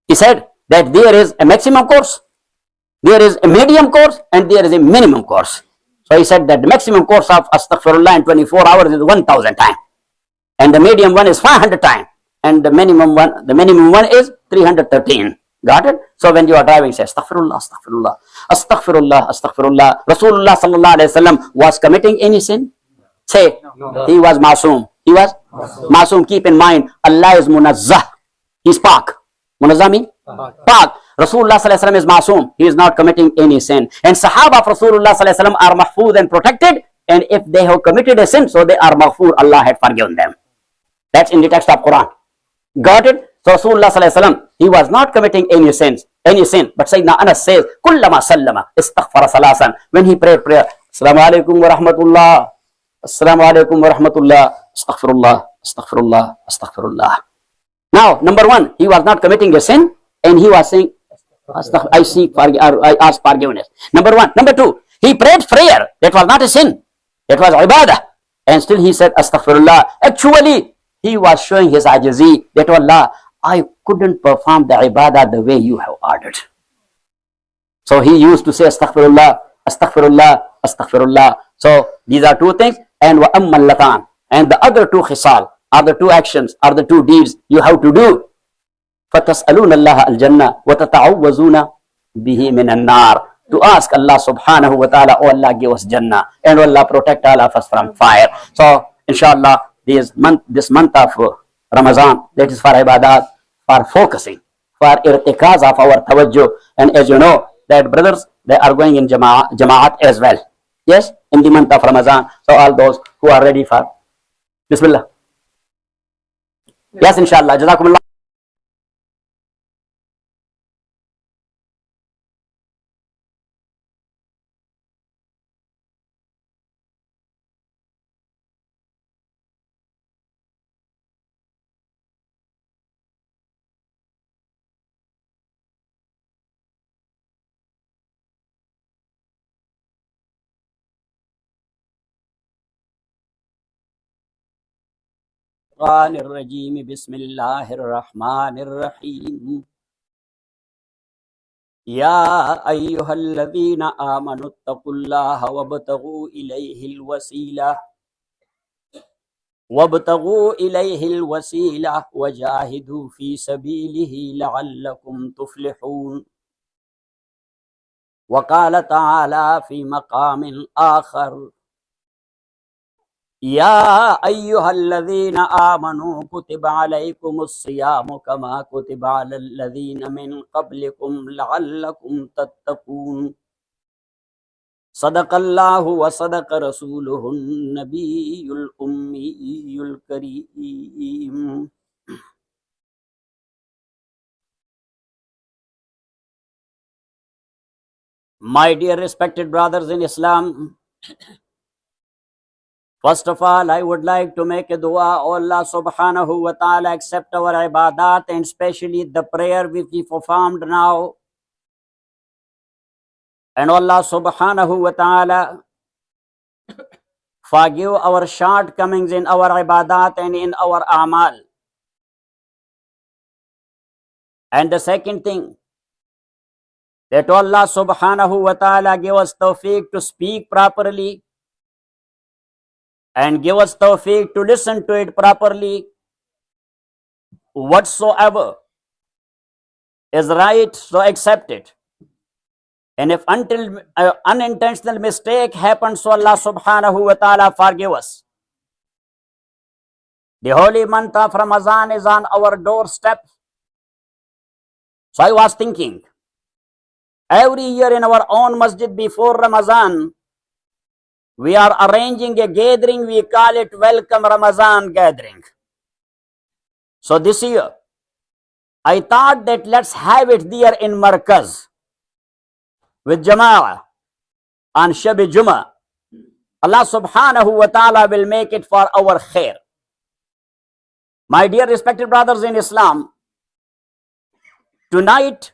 He said that there is a maximum course, there is a medium course, and there is a minimum course. So he said that the maximum course of astaghfirullah in 24 hours is 1,000 times. And the medium one is 500 times. And the minimum one is 313. Got it? So when you are driving, say astaghfirullah, astaghfirullah, astaghfirullah, astaghfirullah. Rasulullah sallallahu alayhi wa sallam was committing any sin? Say, no. He was masoom. He was masoom. Keep in mind, Allah is munazzah. He is pak. Munazzah means? Pak. Rasulullah sallallahu alaihi wasallam is masoom. He is not committing any sin. And Sahaba of Rasulullah sallallahu alaihi wasallam are mahfood and protected. And if they have committed a sin, so they are maghfoor. Allah had forgiven them. That's in the text of Quran. Got it? So Rasulullah sallallahu alaihi wasallam, he was not committing any sin. But Sayyidina Anas says, Kullama sallama istaghfara salasan. When he prayed prayer, Assalamu alaikum wa rahmatullah. Assalamu alaikum wa rahmatullah. Astaghfirullah, astaghfirullah, astaghfirullah. Now, number 1, he was not committing a sin. And he was saying, I ask forgiveness. Number 1. Number 2, he prayed prayer. That was not a sin. That was ibadah. And still he said, astaghfirullah. Actually, he was showing his ajazi that Allah, I couldn't perform the ibadah the way you have ordered. So he used to say, astaghfirullah, astaghfirullah, astaghfirullah. So these are 2 things. And wa ammallatan. And the other 2 khisal are the 2 actions, are the 2 deeds you have to do. فَتَسْأَلُونَ اللَّهَ الْجَنَّةِ وَتَتَعَوَّزُونَ بِهِ مِنَ النَّارِ. To ask Allah subhanahu wa ta'ala, oh Allah give us Jannah, and Allah protect all of us from fire. So, inshallah, this month of Ramadan, that is for ibadat, for focusing, for irtikaz of our tawajjuh. And as you know, that brothers, they are going in Jama'at as well. Yes, in the month of Ramadan. So all those who are ready for Bismillah. Yes, inshallah. Jazakumullah. الشيطان الرجيم بسم الله الرحمن الرحيم يا أيها الذين آمنوا اتقوا الله وابتغوا إليه الوسيلة وجاهدوا في سبيله لعلكم تفلحون. وقال تعالى في مقام آخر يا أيها الذين آمنوا كتب عليكم الصيام كما كتب على الذين من قبلكم لعلكم تتقون. صدق الله وصدق رسوله النبي الأمي الكريم. My dear respected brothers in Islam, first of all, I would like to make a dua. Oh Allah subhanahu wa ta'ala accept our ibadat, and especially the prayer which we performed now. And Allah subhanahu wa ta'ala forgive our shortcomings in our ibadat and in our amal. And the second thing, that Allah subhanahu wa ta'ala give us tawfiq to speak properly and give us tawfiq to listen to it properly. Whatsoever is right, so accept it. And if until unintentional mistake happens, so Allah subhanahu wa ta'ala forgive us. The holy month of Ramadan is on our doorstep. So I was thinking, every year in our own masjid before Ramadan, we are arranging a gathering, we call it Welcome Ramadan Gathering. So this year, I thought that let's have it there in Markaz with Jumma on Sabbe Jumma. Allah subhanahu wa ta'ala will make it for our khair. My dear respected brothers in Islam, tonight,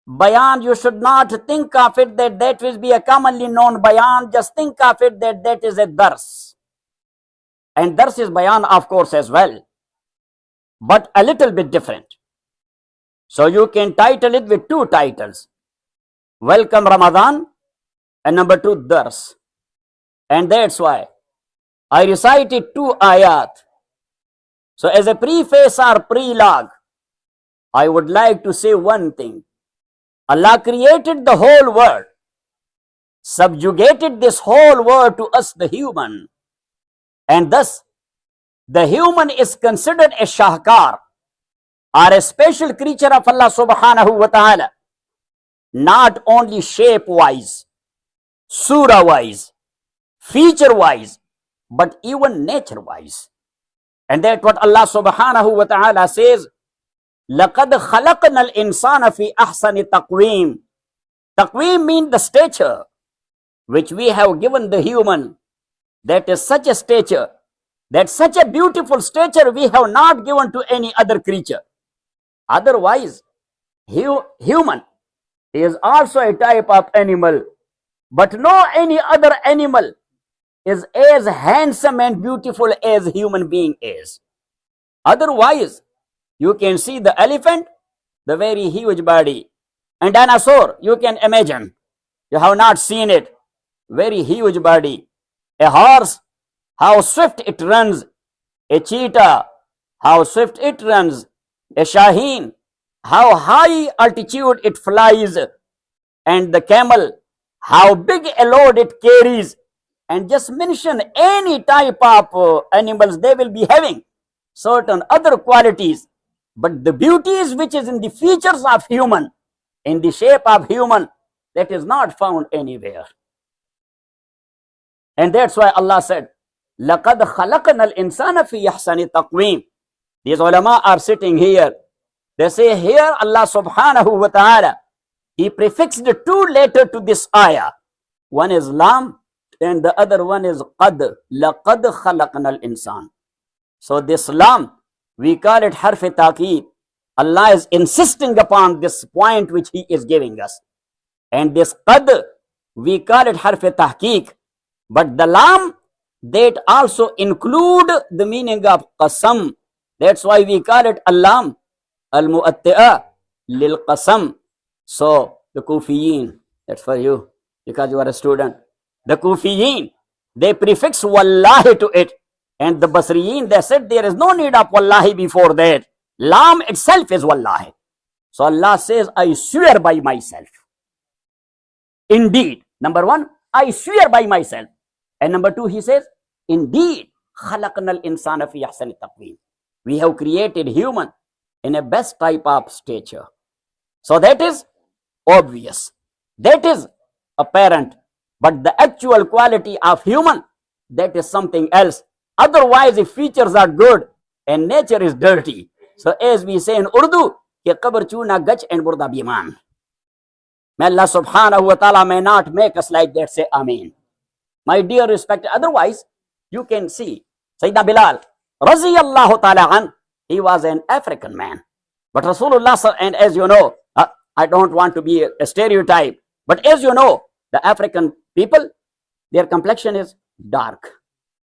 Bayan, you should not think of it that will be a commonly known Bayan. Just think of it that is a dars. And dars is Bayan, of course, as well, but a little bit different. So you can title it with two titles: Welcome Ramadan and number 2, dars. And that's why I recited 2 ayat. So as a preface or prelogue, I would like to say one thing. Allah created the whole world, subjugated this whole world to us, the human, and thus the human is considered a shahkar or a special creature of Allah subhanahu wa ta'ala, not only shape wise, surah wise, feature wise, but even nature wise. And that's what Allah subhanahu wa ta'ala says, لَقَدْ خَلَقْنَا الْإِنسَانَ فِي أَحْسَنِ تَقْوِيمٍ. Taqweem means the stature which we have given the human. That is such a stature, that such a beautiful stature we have not given to any other creature. Otherwise, human is also a type of animal, but no any other animal is as handsome and beautiful as human being is. Otherwise, you can see the elephant, the very huge body, and dinosaur, you can imagine. You have not seen it, very huge body. A horse, how swift it runs. A cheetah, how swift it runs. A shaheen, how high altitude it flies. And the camel, how big a load it carries. And just mention any type of animals, they will be having certain other qualities. But the beauties which is in the features of human, in the shape of human, that is not found anywhere. And that's why Allah said, لَقَدْ خَلَقْنَا الْإِنسَانَ فِي أَحْسَنِ تَقْوِيمٍ. These ulama are sitting here. They say here Allah subhanahu wa ta'ala, He prefixed 2 letters to this ayah. One is lam and the other one is qad. لَقَدْ خَلَقْنَا الْإِنسَانَ. So this lam, we call it harf taqeed. Allah is insisting upon this point which He is giving us. And this qad, we call it harf tahqiq. But the lam, that also include the meaning of qasam. That's why we call it allam al-mu'atti'a lil qasam. So the Kufiyin, that's for you because you are a student. The Kufiyin, they prefix wallahi to it, and the Basriyin, they said there is no need of wallahi before that. Lam itself is wallahi. So Allah says, I swear by myself. Indeed, number one, I swear by myself. And number two, he says, indeed, khalaqnal insana fi ahsani taqweem. We have created human in a best type of stature. So that is obvious. That is apparent. But the actual quality of human, that is something else. Otherwise, if features are good and nature is dirty. So as we say in Urdu, कि कब्र चूना गच and burda biman. May Allah subhanahu wa ta'ala may not make us like that. Say Ameen. My dear respect, otherwise, you can see Sayyidina Bilal, Raziyallahu ta'ala an, he was an African man. But Rasulullah, and as you know, I don't want to be a stereotype, but as you know, the African people, their complexion is dark.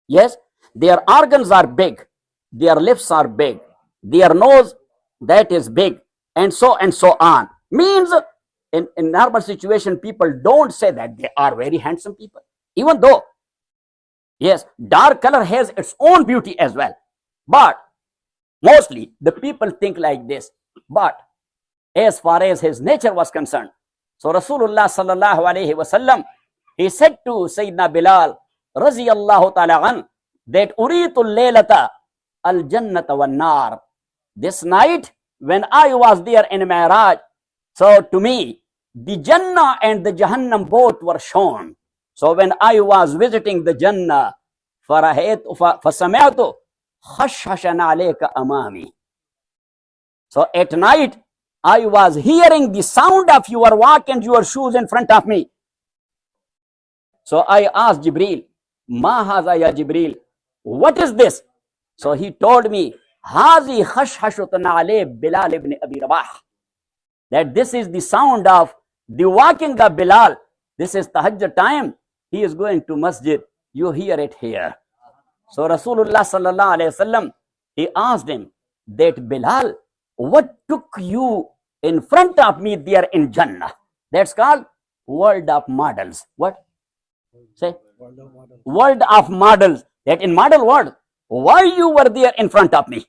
Yes, their organs are big, their lips are big, their nose, that is big, and so on. Means in normal situation, people don't say that they are very handsome people. Even though, yes, dark color has its own beauty as well. But mostly the people think like this. But as far as his nature was concerned, so Rasulullah sallallahu alayhi wasallam, he said to Sayyidina Bilal, Raziyallahu ta'ala an, that Uritul Laylata al Jannata wan Nar. This night, when I was there in Mi'raj, so to me, the Jannah and the Jahannam both were shown. So when I was visiting the Jannah, فَسَمِعْتُ خَشْحَشًا عَلَيْكَ أَمَامِي. So at night, I was hearing the sound of your walk and your shoes in front of me. So I asked Jibreel, Ma haza ya Jibreel, what is this? So he told me, Hazi khashhashutun alay Bilal ibn Abi Rabah. That this is the sound of the walking of Bilal. This is tahajjud time. He is going to masjid. You hear it here. So Rasulullah sallallahu alayhi wasallam, he asked him that Bilal, what took you in front of me there in Jannah? That's called world of models. What? Say? World of models. That in model world, why you were there in front of me?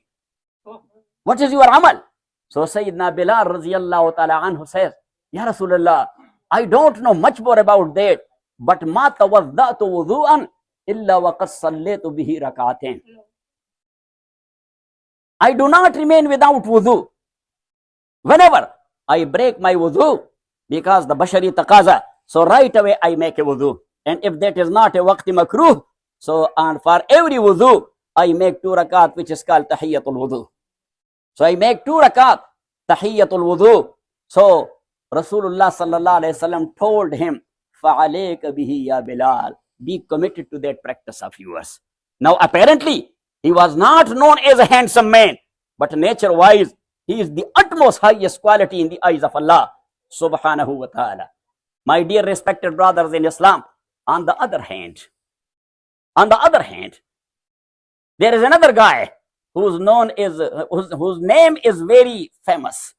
What is your amal? So Sayyidina Bilal raziyallahu ta'ala anhu says, Ya Rasulullah, I don't know much more about that, but ma tawadda'tu wudu'an illa wa qad sallaytu bihi rak'atain. I do not remain without wudu. Whenever I break my wudu, because the bashari taqaza, so right away I make a wudu. And if that is not a waqti makruh, so and for every wudu, I make 2 rakat, which is called tahiyyatul wudu. So I make 2 rakat, tahiyyatul wudu. So Rasulullah sallallahu alayhi wasallam told him, fa'alayka bihi ya Bilal. Be committed to that practice of yours. Now apparently, he was not known as a handsome man, but nature-wise, he is the utmost highest quality in the eyes of Allah subhanahu wa ta'ala. My dear respected brothers in Islam, on the other hand, there is another guy whose name is very famous.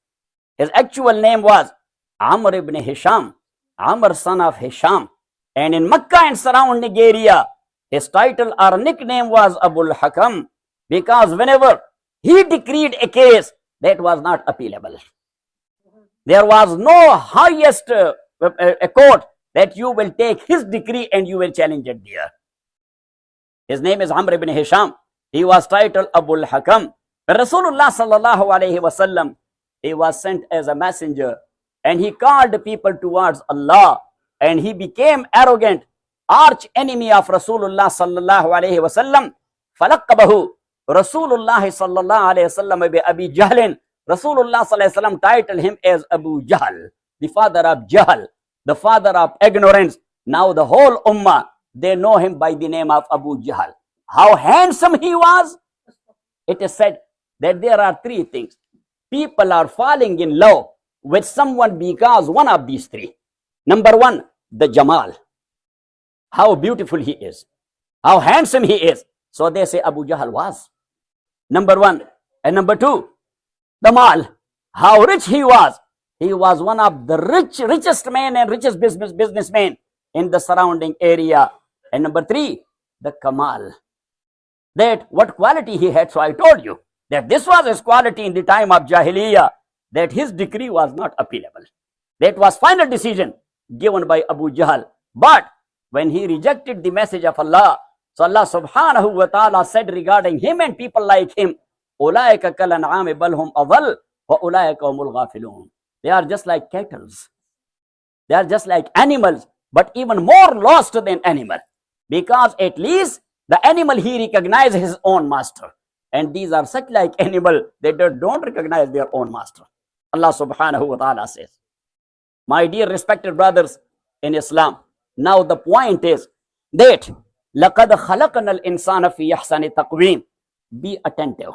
His actual name was Amr ibn Hisham, Amr son of Hisham. And in Makkah and surrounding area, his title or nickname was Abul Hakam, because whenever he decreed a case, that was not appealable. There was no highest a court that you will take his decree and you will challenge it there. His name is Amr ibn Hisham. He was titled Abul Hakam. When Rasulullah sallallahu alayhi wasallam, he was sent as a messenger, and he called the people towards Allah, and he became arrogant, arch enemy of Rasulullah sallallahu alayhi wasallam. Falaqabahu Rasulullah sallallahu alayhi wasallam bi Abi Jahlin. Rasulullah sallallahu alayhi wasallam titled him as Abu Jahl, the father of Jahl, the father of ignorance. Now the whole ummah, they know him by the name of Abu Jahl. How handsome he was! It is said that there are 3 things. People are falling in love with someone because one of these 3. Number 1, the Jamal. How beautiful he is. how handsome he is. So they say Abu Jahl was number one. And number two, the mal, how rich he was. He was one of the richest men and richest businessmen in the surrounding area. And number three, the kamal, that what quality he had. So I told you that this was his quality in the time of Jahiliyyah, that his decree was not appealable. That was final decision given by Abu Jahl. But when he rejected the message of Allah, so Allah subhanahu wa ta'ala said regarding him and people like him, Ulaika kal an'ami bal hum adall wa ulaika humul ghafilun. They are just like cattle. They are just like animals, but even more lost than animal. Because at least the animal, he recognizes his own master. And these are such like animal that they don't recognize their own master. Allah subhanahu wa ta'ala says. My dear respected brothers in Islam, now the point is that لَقَدْ خَلَقَنَا الْإِنسَانَ فِي يَحْسَنِ تَقْوِيمٍ. Be attentive.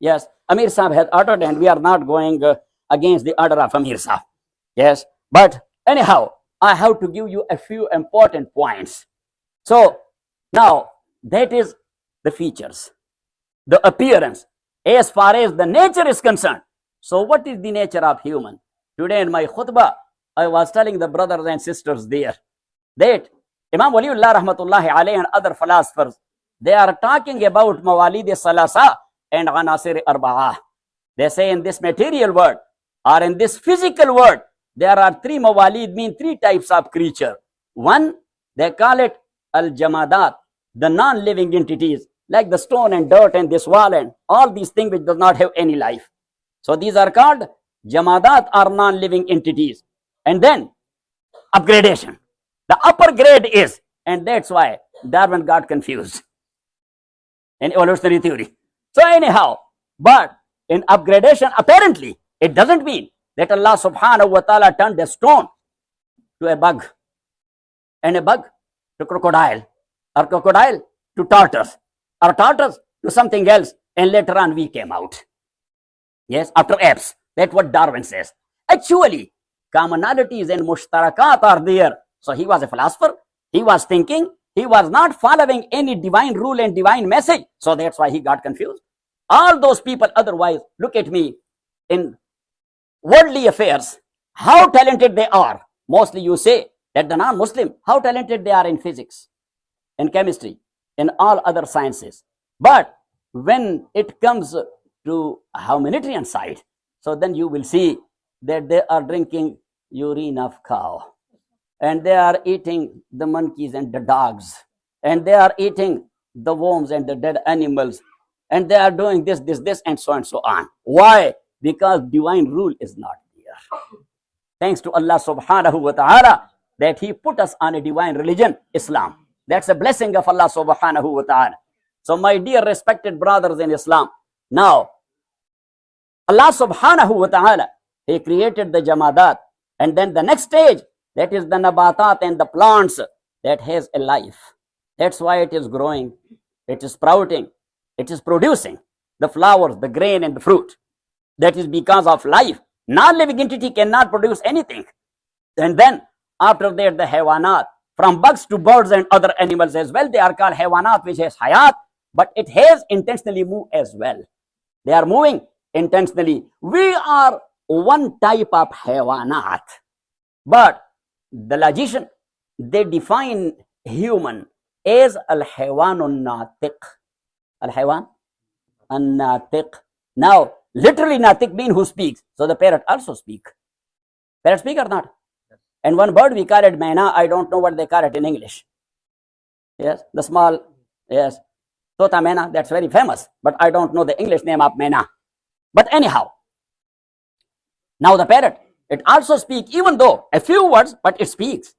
Yes, Amir Sahib has uttered, and we are not going against the order of Amir Sahib. Yes, but anyhow, I have to give you a few important points. So now that is the features, the appearance, as far as the nature is concerned. So what is the nature of human? Today in my khutbah, I was telling the brothers and sisters there that Imam Waliullah rahmatullahi alayhi and other philosophers, they are talking about mawalid salasa and anasir arba'ah. They say in this material world or in this physical world, there are three mawalid, mean three types of creature. One, they call it al-jamadat, the non-living entities, like the stone and dirt and this wall and all these things which does not have any life. So these are called jamadat or non-living entities. And then upgradation. The upper grade is, and that's why Darwin got confused in evolutionary theory. So anyhow, but in upgradation, apparently, it doesn't mean that Allah subhanahu wa ta'ala turned a stone to a bug, and a bug to crocodile, or crocodile to tortoise, or tortoise to something else, and later on we came out. Yes, after apes. That's what Darwin says. Actually, commonalities and mushtarakat are there. So he was a philosopher. He was thinking. He was not following any divine rule and divine message. So that's why he got confused. All those people otherwise, look at me, in worldly affairs, how talented they are. Mostly you say that the non-Muslim, how talented they are in physics, in chemistry, in all other sciences. But when it comes to humanitarian side, so then you will see that they are drinking urine of cow, and they are eating the monkeys and the dogs, and they are eating the worms and the dead animals, and they are doing this, and so on. Why? Because divine rule is not there. Thanks to Allah subhanahu wa ta'ala that he put us on a divine religion, Islam. That's a blessing of Allah subhanahu wa ta'ala. So my dear respected brothers in Islam, now Allah subhanahu wa ta'ala, he created the jamadat, and then the next stage, that is the nabatat and the plants that has a life. That's why it is growing, it is sprouting, it is producing the flowers, the grain and the fruit. That is because of life. Non-living entity cannot produce anything. And then after that, the haywanat, from bugs to birds and other animals as well, they are called haywanat, which has hayat, but it has intentionally moved as well. They are moving intentionally. We are one type of haywanat. But the logician, they define human as al-haywanun natiq. Al-haywan an-natiq. Now, literally natiq means who speaks. So the parrot also speak. Parrot speak or not? And one bird we call it maina. I don't know what they call it in English. Yes, the small, yes, tota maina, that's very famous. But I don't know the English name of maina. But anyhow, now the parrot, it also speaks, even though a few words, but it speaks.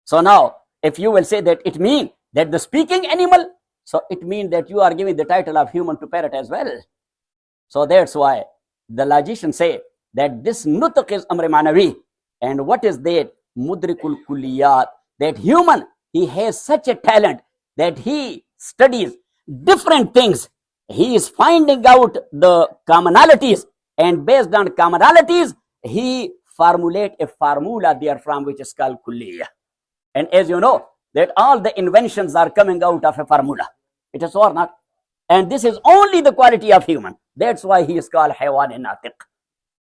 So now, if you will say that it means that the speaking animal, so it means that you are giving the title of human to parrot as well. So that's why the logicians say that this nutq is amr manavi. And what is that? Mudrikul kulliyat. That human, he has such a talent that he studies different things. He is finding out the commonalities, and based on commonalities, he formulate a formula therefrom which is called kulliyah. And as you know, that all the inventions are coming out of a formula. It is so or not? And this is only the quality of human. That's why he is called Haywan Natiq.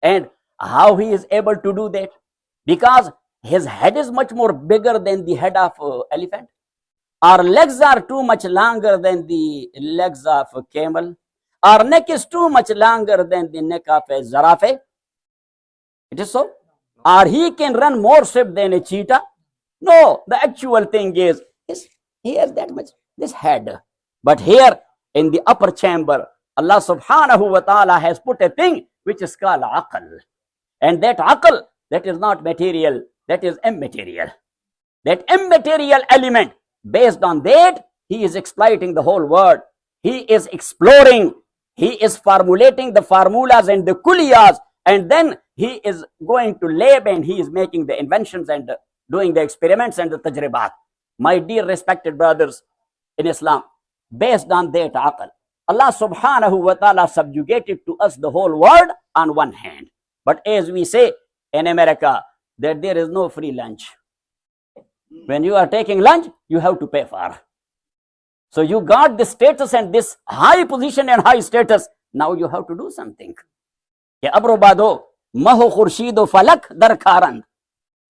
And how he is able to do that? Because his head is much more bigger than the head of elephant. Our legs are too much longer than the legs of a camel. Our neck is too much longer than the neck of a giraffe. It is so. Or he can run more swift than a cheetah. No, the actual thing is he has that much, this head. But here in the upper chamber, Allah subhanahu wa ta'ala has put a thing which is called aql. And that aql, that is not material, that is immaterial. That immaterial element, based on that, he is exploiting the whole world. He is exploring, he is formulating the formulas and the kulliyas, and then he is going to lab and he is making the inventions and doing the experiments and the tajribat. My dear respected brothers in Islam, based on that aql, Allah subhanahu wa ta'ala subjugated to us the whole world on one hand. But as we say in America, that there is no free lunch. When you are taking lunch, you have to pay for. So you got this status and this high position and high status. Now you have to do something. Ya abrobado, maho khurshido falak darkaran.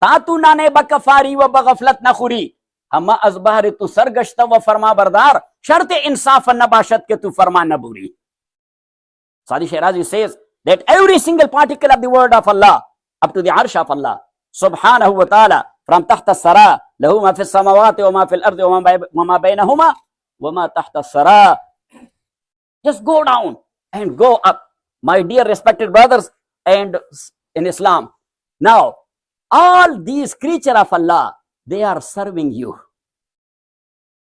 Tatu nane bakafari wa bagaflat nakhuri. Hama azbahri tu sargashta wa farma bardar. Sharte insaf nabashat ke tu farma naburi. Sadi Shirazi says that every single particle of the word of Allah, up to the arsh of Allah, subhanahu wa ta'ala, from tahta sara, lahu ma fi samawati wa ma fi al-ardi wa ma baynahuma wa ma tahta sara. Just go down and go up. My dear respected brothers and in Islam. Now, all these creatures of Allah, they are serving you.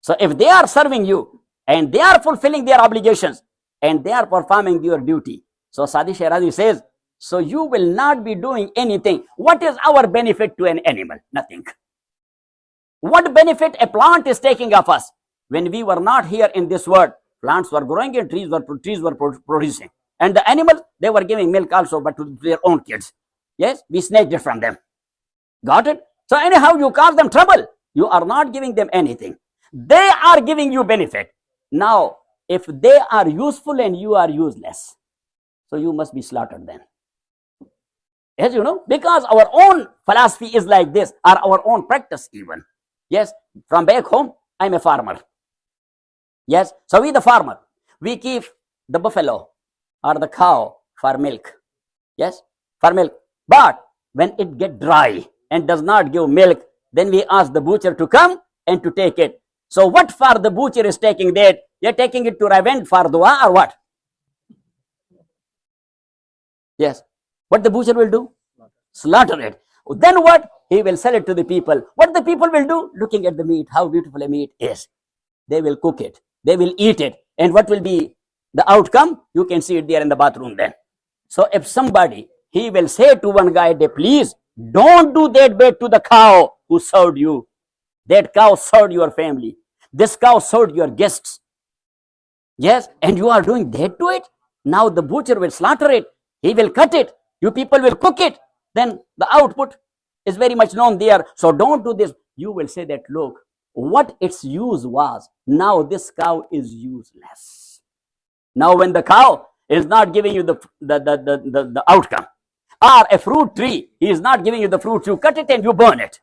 So if they are serving you and they are fulfilling their obligations and they are performing your duty, so Sadi Shirazi says, so you will not be doing anything. What is our benefit to an animal? Nothing. What benefit a plant is taking of us? When we were not here in this world, plants were growing and trees were producing. And the animals, they were giving milk also, but to their own kids. Yes, we snatched it from them. Got it? So anyhow, you cause them trouble. You are not giving them anything. They are giving you benefit. Now, if they are useful and you are useless, so you must be slaughtered then. As you know, because our own philosophy is like this, or our own practice even. Yes, from back home, I'm a farmer. Yes, so we the farmer, we keep the buffalo or the cow for milk. Yes, for milk. But when it gets dry and does not give milk, then we ask the butcher to come and to take it. So what for the butcher is taking that? You're taking it to revenge for dua or what? Yes. What the butcher will do? Slaughter it. Then what? He will sell it to the people. What the people will do? Looking at the meat, how beautiful a meat is. They will cook it. They will eat it. And what will be the outcome? You can see it there in the bathroom then. So if somebody, he will say to one guy, please don't do that bad to the cow who served you. That cow served your family. This cow served your guests. Yes, and you are doing that to it. Now the butcher will slaughter it. He will cut it. You people will cook it. Then the output is very much known there. So don't do this. You will say that, look, what its use was, now this cow is useless. Now when the cow is not giving you the outcome, or a fruit tree, he is not giving you the fruit, you cut it and you burn it.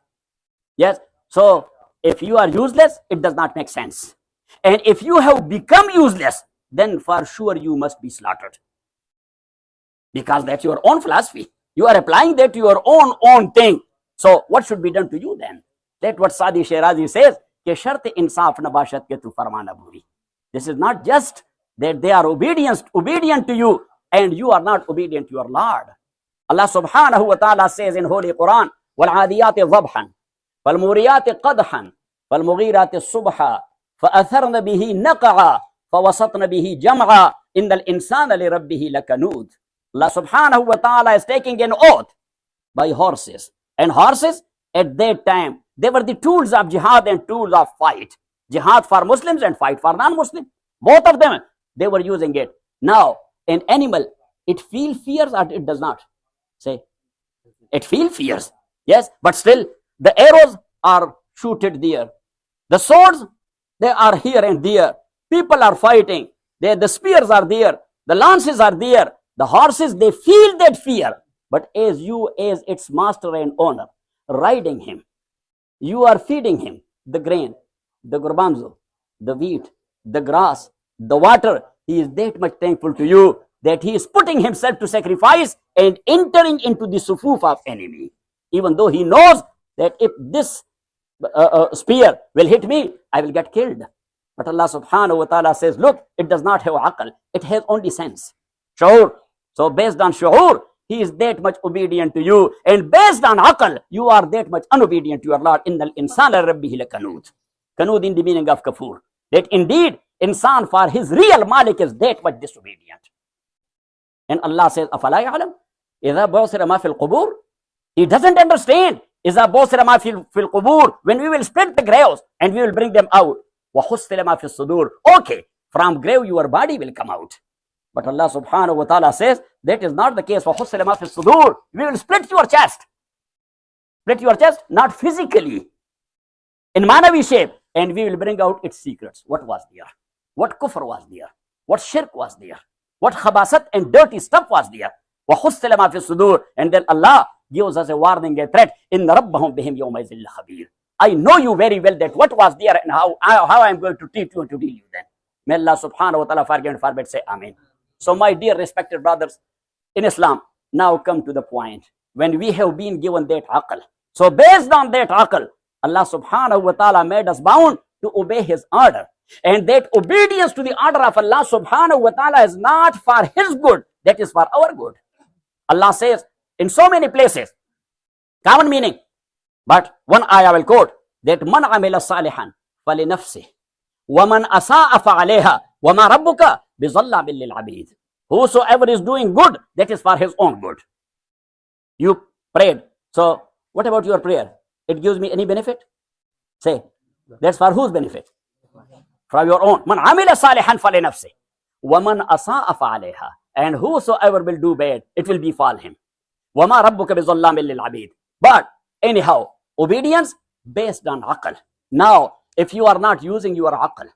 Yes. So if you are useless, it does not make sense. And if you have become useless, then for sure you must be slaughtered. Because that's your own philosophy. You are applying that to your own thing. So what should be done to you then? That's what Sadi Shirazi says. Ke shart insaf nabashat ke tu farmana buri. This is not just that they are obedient to you and you are not obedient to your Lord. Allah subhanahu wa ta'ala says in Holy Quran, وَالْعَادِيَاتِ ضَبْحًا فَالْمُورِيَاتِ قَدْحًا فَالْمُغِيرَاتِ الصُّبْحًا فَأَثَرْنَ بِهِ نَقَعًا فَوَسَطْنَ بِهِ جَمْعًا إِنَّ الْإِنسَانَ لِرَبِّهِ لَكَنُودٍ. Allah subhanahu wa ta'ala is taking an oath by horses. And horses, at that time, they were the tools of jihad and tools of fight. Jihad for Muslims and fight for non-Muslims. Both of them, they were using it. Now, an animal, it feels fears or it does not? Say, it feels fears. Yes, but still, the arrows are shooted there. The swords, they are here and there. People are fighting. The spears are there. The lances are there. The horses, they feel that fear. But as you, as its master and owner, riding him, you are feeding him the grain, the garbanzo, the wheat, the grass, the water. He is that much thankful to you that he is putting himself to sacrifice and entering into the sufuf of enemy. Even though he knows that if this spear will hit me, I will get killed. But Allah subhanahu wa ta'ala says, look, it does not have aql. It has only sense. Shu'ur. So based on shu'ur, he is that much obedient to you. And based on aql, you are that much unobedient to your Lord. Innal insana rabbihi lakanud. Kanud in the meaning of kafur. That indeed, insan for his real malik is that much disobedient. And Allah says, afala ya'lam? Idha bawsira ma fil qubur? He doesn't understand. Idha bawsira ma fil qubur. When we will split the graves and we will bring them out. Wa khusfila ma fil sudur. Okay, from grave your body will come out. But Allah subhanahu wa ta'ala says, that is not the case. Wa khusfila ma fil sudur. We will split your chest. Split your chest, not physically. In manavi shape. And we will bring out its secrets. What was there? What kufr was there? What shirk was there? What khabasat and dirty stuff was there? وَخُسِّلَ مَا فِي الصُّدُورِ. And then Allah gives us a warning, a threat. إِنَّ رَبَّهُمْ بِهِمْ يَوْمَئِذٍ لَخَبِيرٌ. I know you very well that what was there and how I am going to treat you and to deal you then. May Allah subhanahu wa ta'ala forgive and forbid. Say Amen. So my dear respected brothers in Islam, now come to the point. When we have been given that aql. So based on that aql, Allah subhanahu wa ta'ala made us bound to obey his order. And that obedience to the order of Allah subhanahu wa ta'ala is not for his good, that is for our good. Allah says in so many places, common meaning, but one ayah will quote, that man amila salihan fali nafsih, wa man asa'a fa'aleha, wa ma rabbuka bizallamin lil abid. Whosoever is doing good, that is for his own good. You prayed. So what about your prayer? It gives me any benefit? Say, that's for whose benefit? From your own. Man amila salihan fali nafsih, wa man asa'a fa'aleha. And whosoever will do bad, it will befall him. Wa ma rabbuka bizallamin lil abid. But anyhow, obedience based on aql. Now, if you are not using your aql,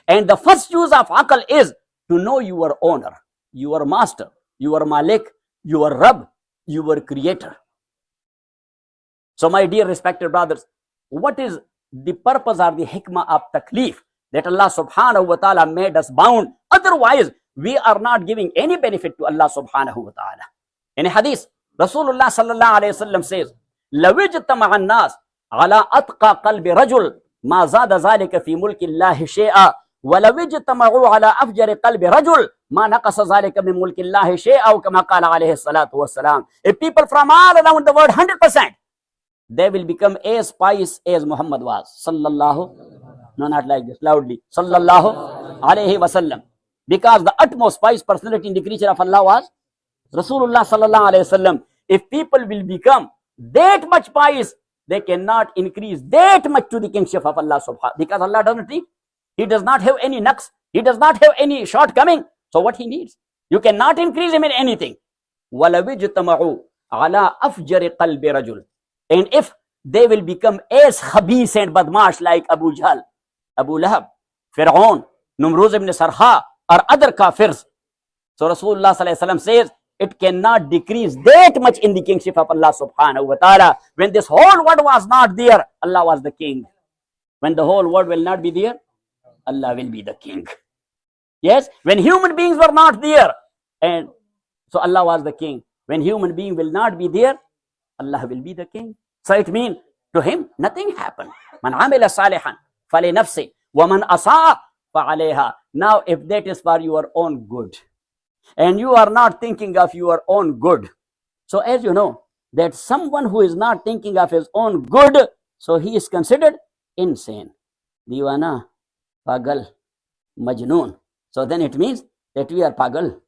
and the first use of aql is to know your owner, your master, your malik, your Rabb, your creator. So my dear respected brothers, what is the purpose or the hikmah of taklif that Allah subhanahu wa ta'ala made us bound? Otherwise, we are not giving any benefit to Allah subhanahu wa ta'ala. In a hadith, Rasulullah sallallahu alayhi wa sallam says, لَوِجْتَمَعَ النَّاسِ عَلَىٰ أَتْقَى قَلْبِ رَجُلٍ مَا زَادَ ذَلِكَ فِي مُلْكِ اللَّهِ شَيْئًا وَلَوِجْتَمَعُوا عَلَىٰ أَفْجَرِ قَلْبِ رَجُلٍ مَا نَقَصَ ذَلِكَ مِنْ مُلْكِ اللَّهِ شَيْئًا كَمَا قَالَ عَلَيْهِ الصَّلَاةُ وَالسَّلَامُ. If people from all around the world, 100%, they will become as pious as Muhammad was. Sallallahu, no, not like this, loudly. Sallallahu alayhi wa sallam. Because the utmost pious personality in the creature of Allah was Rasulullah sallallahu alayhi wa sallam. If people will become that much pious, they cannot increase that much to the kingship of Allah subhanahu. Because Allah doesn't need. He does not have any naqs. He does not have any shortcoming. So what he needs? You cannot increase him in anything. وَلَوِجْتَمَعُوا عَلَىٰ أَفْجَرِ قَلْبِ رَجُلٍ. And if they will become as khabis and badmash like Abu Jahl, Abu Lahab, Fir'aun, Numruz ibn Sarha, or other kafirs. So Rasulullah sallallahu alaihi wasallam says, it cannot decrease that much in the kingship of Allah subhanahu wa ta'ala. When this whole world was not there, Allah was the king. When the whole world will not be there, Allah will be the king. Yes, when human beings were not there, and so Allah was the king. When human being will not be there, Allah will be the king. So it means to him nothing happened. Man amila salihan fali nafsi wa man asaa fa alayha. Now if that is for your own good, and you are not thinking of your own good, so as you know that someone who is not thinking of his own good, so he is considered insane, diwana, pagal, majnoon. So then it means that we are pagal.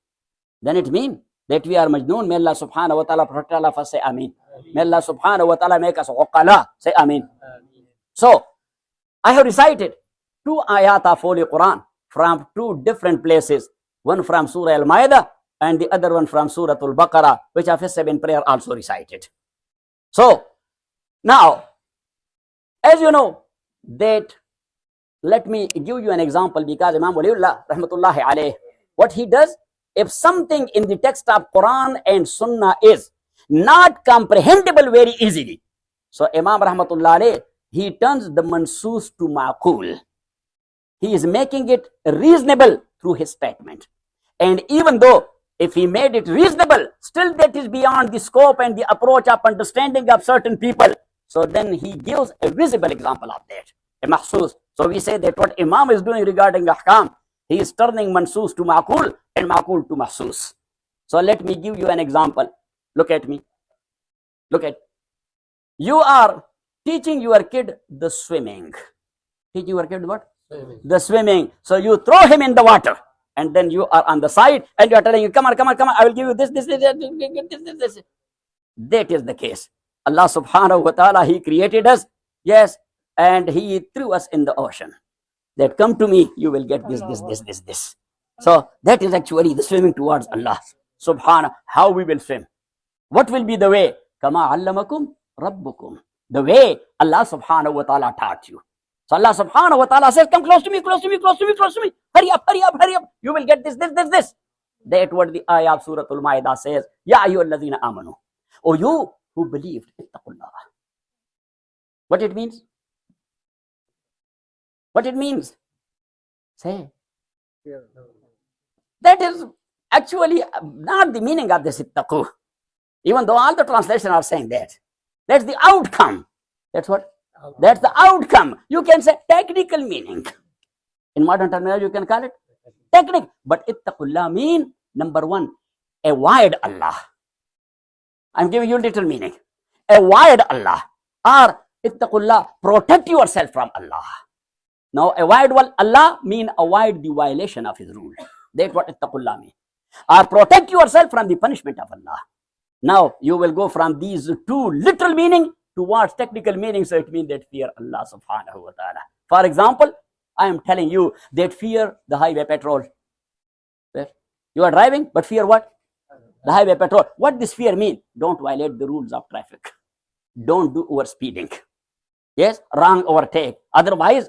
Then it means that we are majnoon. May Allah subhanahu wa ta'ala protect all of us. Say Ameen. May Allah subhanahu wa ta'ala make us uqala. Say Ameen. So I have recited 2 ayat of Holy Quran from 2 different places. One from Surah Al-Ma'idah and the other one from Surah Al-Baqarah, which Hafiz Sabbe in prayer also recited. So now, as you know, that Let me give you an example, because Imam Waliullah, rahmatullahi alayh, what he does, if something in the text of Quran and Sunnah is not comprehensible very easily, so Imam rahmatullahi alayh, he turns the mansus to ma'qul. He is making it reasonable through his statement. And even though if he made it reasonable, still that is beyond the scope and the approach of understanding of certain people. So then he gives a visible example of that, a mahsus. So we say that what Imam is doing regarding ahkam, he is turning mansus to ma'qul and ma'qul to mahsus. So let me give you an example. Look at me. Look at. You are teaching your kid the swimming. Teaching your kid what? Swimming. The swimming. So you throw him in the water, and then you are on the side and you are telling him, come on, come on, come on, I will give you this. That is the case. Allah subhanahu wa ta'ala, he created us, yes, and he threw us in the ocean. That come to me, you will get this. So that is actually the swimming towards Allah subhanahu. How we will swim? What will be the way? Kama allamakum rabbukum. The way Allah subhanahu wa ta'ala taught you. So Allah subhanahu wa ta'ala says, come close to me, close to me, close to me, close to me. Hurry up, hurry up, hurry up. You will get this. That what the ayah of Surah Al-Ma'idah says. Ya ayyuhalladhina amanu. O you who believed, ittaqullah. What it means? What it means? Say. That is actually not the meaning of this ittaqu. Even though all the translations are saying that. That's the outcome. That's what? That's the outcome. You can say technical meaning. In modern terminology, you can call it technical. But ittaqullah mean, number one, avoid Allah. I'm giving you little meaning. Avoid Allah. Or ittaqullah, protect yourself from Allah. Now, avoid Allah mean avoid the violation of his rule. That's what ittaqullah mean. Or protect yourself from the punishment of Allah. Now, you will go from these two literal meaning towards technical meaning. So it means that fear Allah subhanahu wa ta'ala. For example, I am telling you that fear the highway patrol. You are driving, but fear what? The highway patrol. What this fear mean? Don't violate the rules of traffic. Don't do over speeding. Yes, wrong overtake. Otherwise,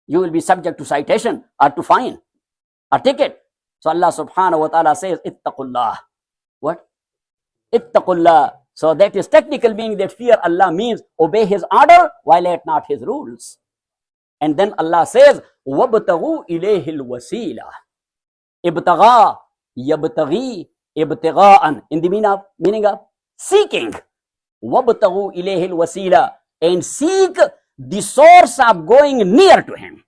you will be subject to citation or to fine or ticket. So Allah subhanahu wa ta'ala says, ittaqullah. What? Ittaqullah. So that is technical meaning, that fear Allah means obey his order, violate not his rules. And then Allah says, وَابْتَغُوا إِلَيْهِ الْوَسِيلَةِ. Ibtagha, yabtaghi, ibtigha'an. In the meaning of seeking. وَابْتَغُوا إِلَيْهِ الْوَسِيلَةِ. And seek the source of going near to him.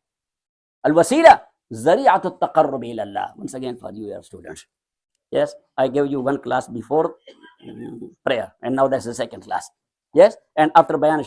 Al-wasila, zari'atu taqarrub ila Allah. Once again for you, your students. Yes, I gave you one class before prayer, and now that's the second class. Yes, and after Bayan